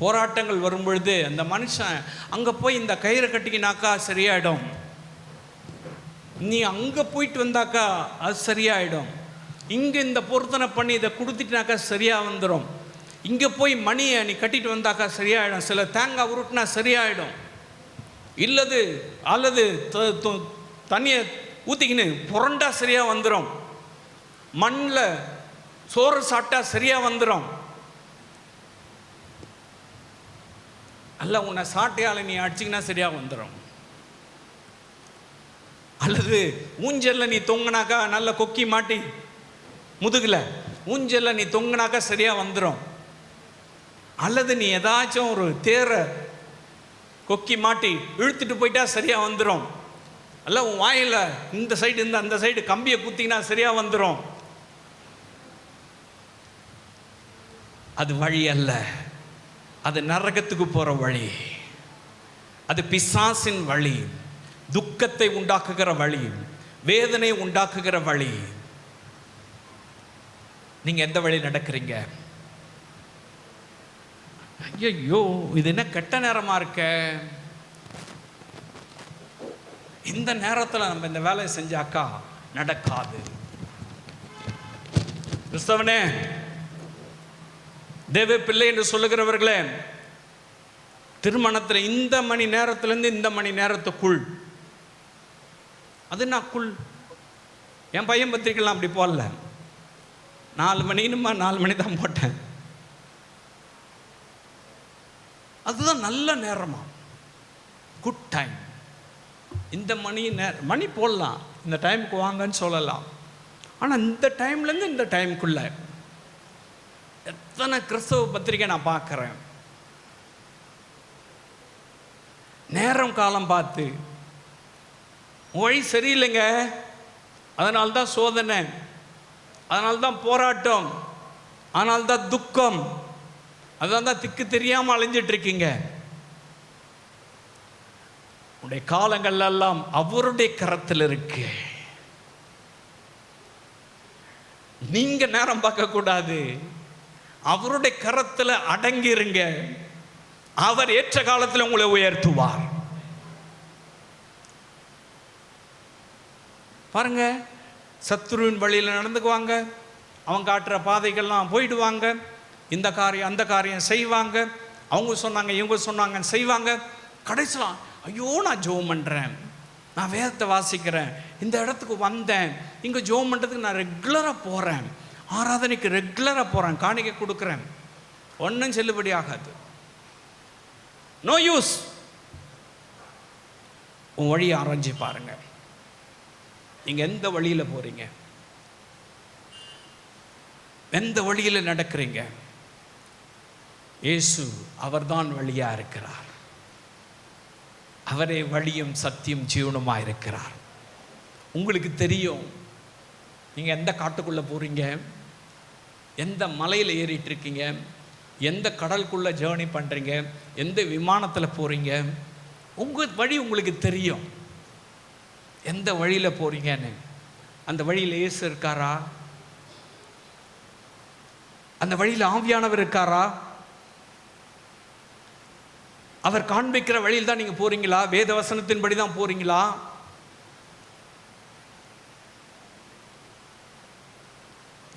போராட்டங்கள் வரும் பொழுது, அந்த மனுஷன் அங்கே போய் இந்த கயிறை கட்டிக்கினாக்கா சரியாயிடும், நீ அங்கே போயிட்டு வந்தாக்கா அது சரியாயிடும், இங்கே இந்த பொருத்தனை பண்ணி இதை கொடுத்துட்டினாக்கா சரியாக வந்துடும், இங்கே போய் மணியை நீ கட்டிட்டு வந்தாக்கா சரியாயிடும், சில தேங்காய் உருட்டினா சரியாயிடும், அல்லது தண்ணியை ஊற்றிக்கின்னு புரண்டா சரியாக வந்துடும், மண்ணில் சோறு சாப்பிட்டா சரியாக வந்துடும். அல்ல உன்னை சாட்டையால் நீ அடிச்சிங்கன்னா சரியாக வந்துடும். அல்லது ஊஞ்சலில் நீ தொங்கினாக்கா நல்ல கொக்கி மாட்டி முதுகில் ஊஞ்சலில் நீ தொங்கினாக்கா சரியாக வந்துடும். அல்லது நீ ஏதாச்சும் ஒரு தேரை கொக்கி மாட்டி இழுத்துட்டு போயிட்டா சரியாக வந்துடும். அல்ல உன் வாயில் இந்த சைடு இந்த அந்த சைடு கம்பியை குத்திங்கன்னா சரியாக வந்துடும். அது வழி அல்ல, அது நரகத்துக்கு போகிற வழி, அது பிசாசின் வழி, துக்கத்தை உண்டாக்குகிற வழி, வேதனை உண்டாக்குகிற வழி. நீங்க எந்த வழி நடக்கிறீங்க? ஐயோ இது என்ன கெட்ட நேரமா இருக்க, இந்த நேரத்தில் நம்ம இந்த வேலையை செஞ்சாக்கா நடக்காது. கிறிஸ்தவனே, தேவ பிள்ளை என்று சொல்லுகிறவர்களே, திருமணத்தில் இந்த மணி நேரத்திலேருந்து இந்த மணி நேரத்துக்குள், அது நான் குள், என் பையன் பத்திரிக்கலாம் அப்படி போடல, 4 மணினுமா 4 மணி தான் போட்டேன். அதுதான் நல்ல நேரமா, குட் டைம். இந்த மணி போடலாம், இந்த டைமுக்கு வாங்கன்னு சொல்லலாம். ஆனால் இந்த டைம்லேருந்து இந்த டைமுக்குள்ள எத்தனை கிறிஸ்தவ பத்திரிக்கை நான் பார்க்குறேன், நேரம் காலம் பார்த்து வழி சரியில்லைங்க, அதனால்தான் சோதனை, அதனால்தான் போராட்டம், அதனால்தான் துக்கம், அதனால்தான் திக்கு தெரியாமல் அலைஞ்சிட்டு இருக்கீங்க. உடைய காலங்கள் எல்லாம் அவருடைய கரத்தில் இருக்கு. நீங்க நேரம் பார்க்க கூடாது, அவருடைய கரத்தில் அடங்கிருங்க. அவர் ஏற்ற காலத்தில் உங்களை உயர்த்துவார். பாருங்க, சத்துருவின் வழியில் நடந்துக்குவாங்க, அவங்க காட்டுற பாதைகள்லாம் போயிடுவாங்க, இந்த காரியம் அந்த காரியம் செய்வாங்க, அவங்க சொன்னாங்க இவங்க சொன்னாங்க செய்வாங்க. கடைசியில் ஐயோ நான் ஜெபம் பண்ணுறேன், நான் வேதத்தை வாசிக்கிறேன், இந்த இடத்துக்கு வந்தேன், இங்கே ஜெபம் பண்ணுறதுக்கு நான் ரெகுலராக போகிறேன், ஆராதனைக்கு ரெகுலராக போகிறேன், காணிக்கை கொடுக்குறேன், ஒன்றும் செல்லுபடி ஆகாது. No use. உன் வழியை ஆராய்ச்சி பாருங்க, நீங்க எந்த வழியில் போறீங்க, எந்த வழியில் நடக்கிறீங்க. இயேசு அவர்தான் வழியா இருக்கிறார், அவரே வழியும் சத்தியம் ஜீவனுமா இருக்கிறார். உங்களுக்கு தெரியும் நீங்க எந்த காட்டுக்குள்ள போறீங்க, எந்த மலையில் ஏறிட்டு இருக்கீங்க, எந்த கடலுக்குள்ள ஜேர்னி பண்றீங்க, எந்த விமானத்தில் போறீங்க, உங்க வழி உங்களுக்கு தெரியும், எந்த வழியில் போறீங்கன்னு. அந்த வழியில் இயேசு இருக்காரா? அந்த வழியில் ஆவியானவர் இருக்காரா? அவர் காண்பிக்கிற வழியில் தான் நீங்க போறீங்களா? வேத வசனத்தின்படி தான் போறீங்களா?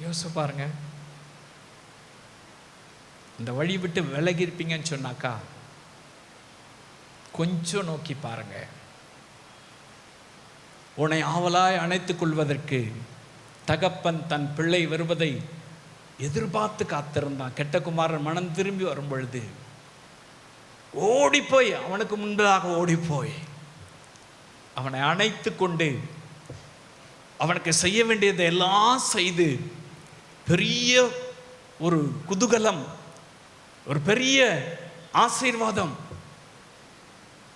யோசிச்சு பாருங்க. இந்த வழி விட்டு விலகி இருப்பீங்கன்னு சொன்னாக்கா கொஞ்சம் நோக்கி பாருங்க. உன்னை ஆவலாய் அணைத்துக் கொள்வதற்கு தகப்பன் தன் பிள்ளை வருவதை எதிர்பார்த்து காத்திருந்தான். கெட்ட குமாரன் மனம் திரும்பி வரும் பொழுது ஓடிப்போய் அவனுக்கு முன்பதாக ஓடிப்போய் அவனை அணைத்து கொண்டு அவனுக்கு செய்ய வேண்டியதை எல்லாம் செய்து பெரிய ஒரு குதூகலம், ஒரு பெரிய ஆசீர்வாதம்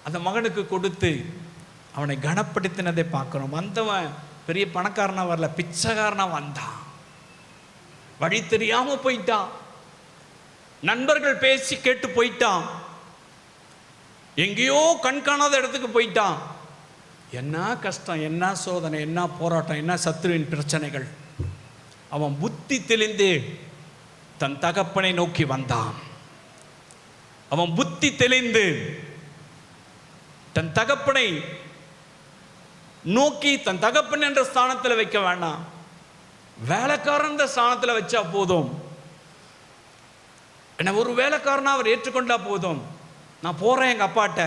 அந்த மகனுக்கு கொடுத்து அவனை கனப்படுத்தினதை பார்க்கிறோம். வந்தவன் பெரிய பணக்காரனா வரல, பிச்சைக்காரனா வந்தான். வழி தெரியாம போயிட்டான், நண்பர்கள் பேசி கேட்டு போயிட்டான், எங்கேயோ கண்காணாத இடத்துக்கு போயிட்டான். என்ன கஷ்டம், என்ன சோதனை, என்ன போராட்டம், என்ன சத்துருவின் பிரச்சனைகள். அவன் புத்தி தெளிந்து தன் தகப்பனை நோக்கி வந்தான். அவன் புத்தி தெளிந்து தன் தகப்பனை நோக்கி, தன் தகப்பன் என்ற ஸ்தானத்தில் வைக்க வேண்டாம், வேலைக்காரன் ஸ்தானத்தில் வச்சா போதும். என்னை ஒரு வேலைக்காரனா அவர் ஏற்றுக்கொண்டா போதும், நான் போகிறேன் எங்கள் அப்பாட்ட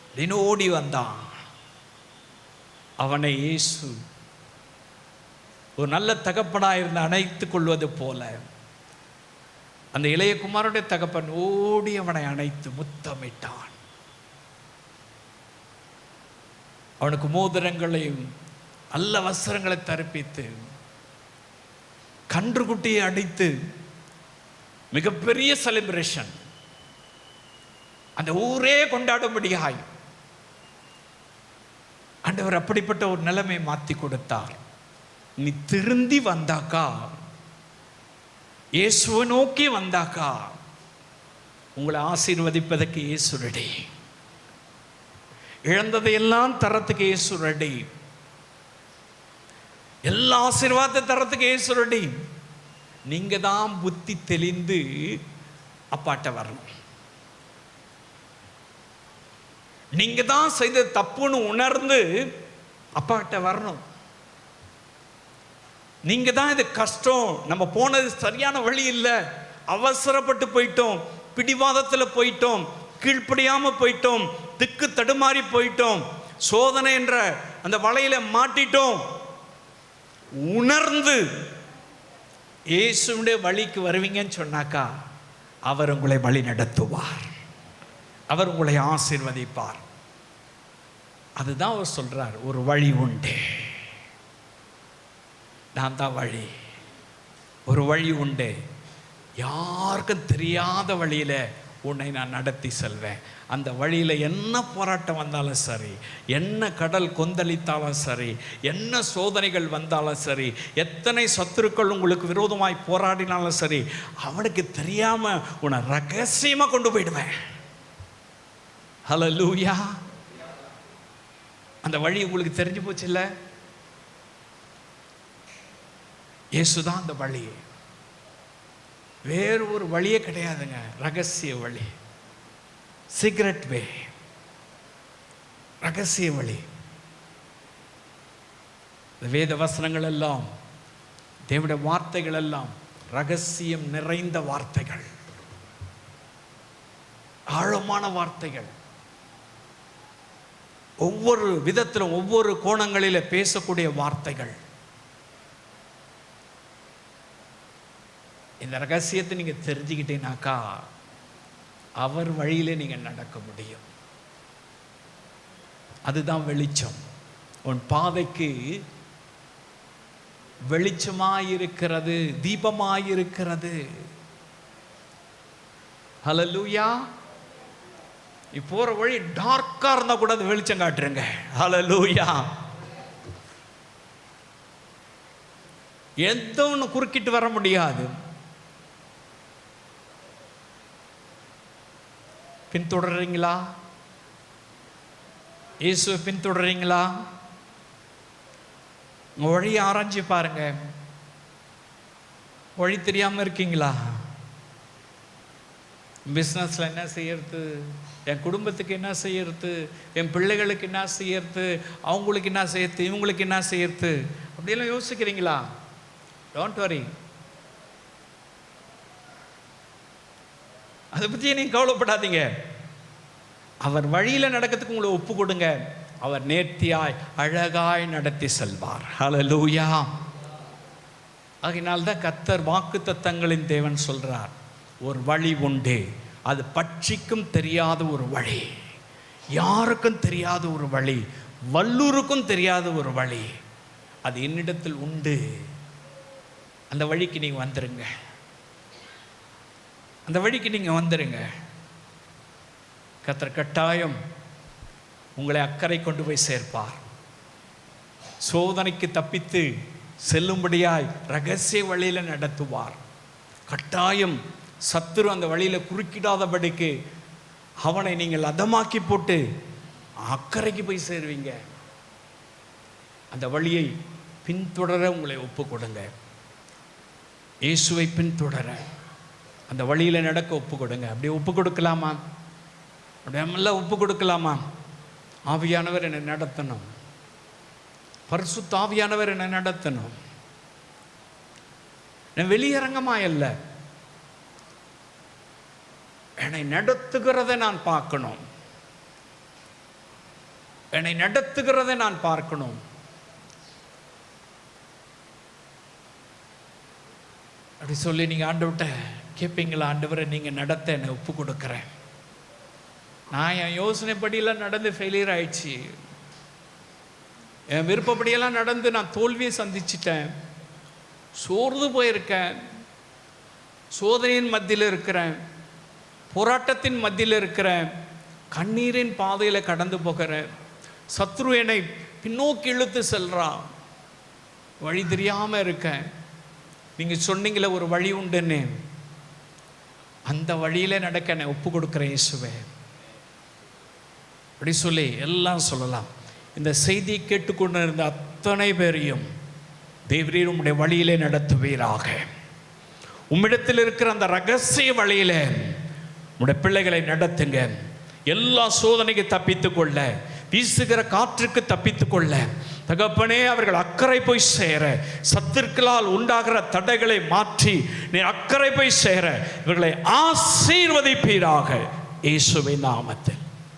அப்படின்னு ஓடி வந்தான். அவனை இயேசு ஒரு நல்ல தகப்பனாக இருந்து அணைத்துக் கொள்வது போல அந்த இளைய குமாரனுடைய தகப்பன் ஓடி அவனை அணைத்து முத்தமிட்டான். அவனுக்கு மோதிரங்களையும் நல்ல வஸ்திரங்களை தரிப்பித்து கன்றுக்குட்டியை அடித்து மிகப்பெரிய செலிப்ரேஷன், அந்த ஊரே கொண்டாடும்படியாய் ஆண்டவர் அப்படிப்பட்ட ஒரு நிலைமை மாற்றி கொடுத்தார். நீ திருந்தி வந்தாக்கா, இயேசுவை நோக்கி வந்தாக்கா, உங்களை ஆசீர்வதிப்பதற்கு இயேசு ரெடி. இழந்ததையெல்லாம் தரத்துக்கு இயேசு ரெடி. எல்லா ஆசீர்வாதத்தை தரத்துக்கு இயேசு ரெடி. நீங்க தான் புத்தி தெளிந்து அப்பாட்ட வரணும். நீங்க தான் செய்த தப்புன்னு உணர்ந்து அப்பாட்ட வரணும். நீங்க தான் இது கஷ்டம், நம்ம போனது சரியான வழி இல்லை, அவசரப்பட்டு போயிட்டோம், பிடிவாதத்தில் போயிட்டோம், கீழ்ப்படியாம போயிட்டோம், திக்கு தடுமாறி போயிட்டோம், சோதனை என்ற அந்த வலையில மாட்டிட்டோம், உணர்ந்து இயேசுடைய வழிக்கு வருவீங்கன்னு சொன்னாக்கா அவர் உங்களை வழி நடத்துவார், அவர் உங்களை ஆசீர்வதிப்பார். அதுதான் அவர் சொல்றார், ஒரு வழி உண்டு, நான் தான் வழி. ஒரு வழி உண்டு, யாருக்கும் தெரியாத வழியில உன்னை நான் நடத்தி செல்வேன். அந்த வழியில் என்ன போராட்டம் வந்தாலும் சரி, என்ன கடல் கொந்தளித்தாலும் சரி, என்ன சோதனைகள் வந்தாலும் சரி, எத்தனை சத்துருக்கள் உங்களுக்கு விரோதமாய் போராடினாலும் சரி, அவனுக்கு தெரியாம உன்னை ரகசியமா கொண்டு போயிடுவேன். ஹல்லேலூயா. அந்த வழி உங்களுக்கு தெரிஞ்சு போச்சு இல்ல? இயேசுதான் அந்த வழி, வேறு ஒரு வழியே கிடையாதுங்க. ரகசிய வழி, சீக்ரெட் வே, ரகசிய வழி. வேத வசனங்கள் எல்லாம், தேவனுடைய வார்த்தைகள் எல்லாம் ரகசியம் நிறைந்த வார்த்தைகள், ஆழமான வார்த்தைகள். ஒவ்வொரு விதத்திலும் ஒவ்வொரு கோணங்களில் பேசக்கூடிய வார்த்தைகள். இந்த ரகசியத்தை நீங்க தெரிஞ்சுக்கிட்டீங்கன்னாக்கா அவர் வழியிலே நீங்க நடக்க முடியும். அதுதான் வெளிச்சம். உன் பாதைக்கு வெளிச்சமாயிருக்கிறது, தீபமாயிருக்கிறது. ஹல்லேலூயா. நீ போற வழி டார்க்கா இருந்தா கூட அது வெளிச்சம் காட்டுறங்க. ஹல்லேலூயா. எந்த ஒன்று குறுக்கிட்டு வர முடியாது. பின்தொடர்றீங்களா? இயேசுவை பின்தொடர்றீங்களா? உங்க வழியை ஆராய்ச்சி பாருங்க. வழி தெரியாம இருக்கீங்களா? பிஸ்னஸ்ல என்ன செய்யறது, என் குடும்பத்துக்கு என்ன செய்யறது, என் பிள்ளைகளுக்கு என்ன செய்யறது, அவங்களுக்கு என்ன செய்யறது, இவங்களுக்கு என்ன செய்யறது, அப்படியெல்லாம் யோசிக்கிறீங்களா? டோன்ட் வரி, அதை பற்றி நீங்க கவலைப்படாதீங்க. அவர் வழியில நடக்கிறதுக்கு உங்களை ஒப்பு கொடுங்க. அவர் நேர்த்தியாய் அழகாய் நடத்தி செல்வார். ஹல்லேலூயா. ஆகையினால்தான் கர்த்தர் வாக்குத்தத்தங்களின் தேவன் சொல்றார், ஒரு வழி உண்டு, அது பட்சிக்கும் தெரியாத ஒரு வழி, யாருக்கும் தெரியாத ஒரு வழி, வல்லூருக்கும் தெரியாத ஒரு வழி, அது என்னிடத்தில் உண்டு. அந்த வழிக்கு நீங்க வந்துருங்க, அந்த வழிக்கு நீங்க வந்துருங்க. கர்த்தர் கட்டாயம் உங்களை அக்கறை கொண்டு போய் சேர்ப்பார். சோதனைக்கு தப்பித்து செல்லும்படியாய் ரகசிய வழியில நடத்துவார். கட்டாயம் சத்துரு அந்த வழியில குறுக்கிடாதபடிக்கு அவனை நீங்கள் அதமாக்கி போட்டு அக்கறைக்கு போய் சேருவீங்க. அந்த வழியை பின்தொடர உங்களை ஒப்பு கொடுங்க. இயேசுவை பின்தொடர அந்த வழியில் நடக்க ஒப்பு கொடுங்க. அப்படியே ஒப்பு கொடுக்கலாமா? அப்படியெல்லாம் ஒப்பு கொடுக்கலாமா? ஆவியானவர் என்னை நடத்தணும், பரிசுத்த ஆவியானவர் என்னை நடத்தணும். நான் வெளியரங்கமா இல்லை, என்னை நடத்துகிறதை நான் பார்க்கணும், என்னை நடத்துகிறதை நான் பார்க்கணும். அப்படி சொல்லி நீங்கள் ஆண்டவர்கிட்ட கேட்பீங்களா? ஆண்டவரை நீங்கள் நடத்த என்னை ஒப்பு கொடுக்குறேன். நான் என் யோசனைப்படியெல்லாம் நடந்து ஃபெயிலியர் ஆயிடுச்சு, என் விருப்பப்படியெல்லாம் நடந்து நான் தோல்வியை சந்திச்சிட்டேன், சோர்ந்து போயிருக்கேன், சோதனையின் மத்தியில் இருக்கிறேன், போராட்டத்தின் மத்தியில் இருக்கிறேன், கண்ணீரின் பாதையில் கடந்து போகிறேன், சத்ரு என்னை பின்னோக்கி இழுத்து செல்றான், வழி தெரியாமல் இருக்கேன். நீங்கள் சொன்னீங்களே ஒரு வழி உண்டுன்னு, அந்த வழியில் நடக்க என்னை ஒப்பு கொடுக்குறேன் இயேசுவே. அப்படி சொல்லி எல்லாம் சொல்லலாம். இந்த செய்தியை கேட்டுக்கொண்டு இருந்த அத்தனை பேரையும் தேவரீர் உம்முடைய வழியிலே நடத்துவீராக. உம்மிடத்தில் இருக்கிற அந்த ரகசிய வழியிலே உம்முடைய பிள்ளைகளை நடத்துங்க. எல்லா சோதனைக்கு தப்பித்து கொள்ள, வீசுகிற காற்றுக்கு தப்பித்து கொள்ள தகப்பனே, அவர்கள் அக்கறை போய் சேர, சத்துருக்களால் உண்டாகிற தடைகளை மாற்றி நீர் அக்கறை போய் சேர இவர்களை ஆசீர்வதிப்பீராக இயேசுவின் நாமத்தில்.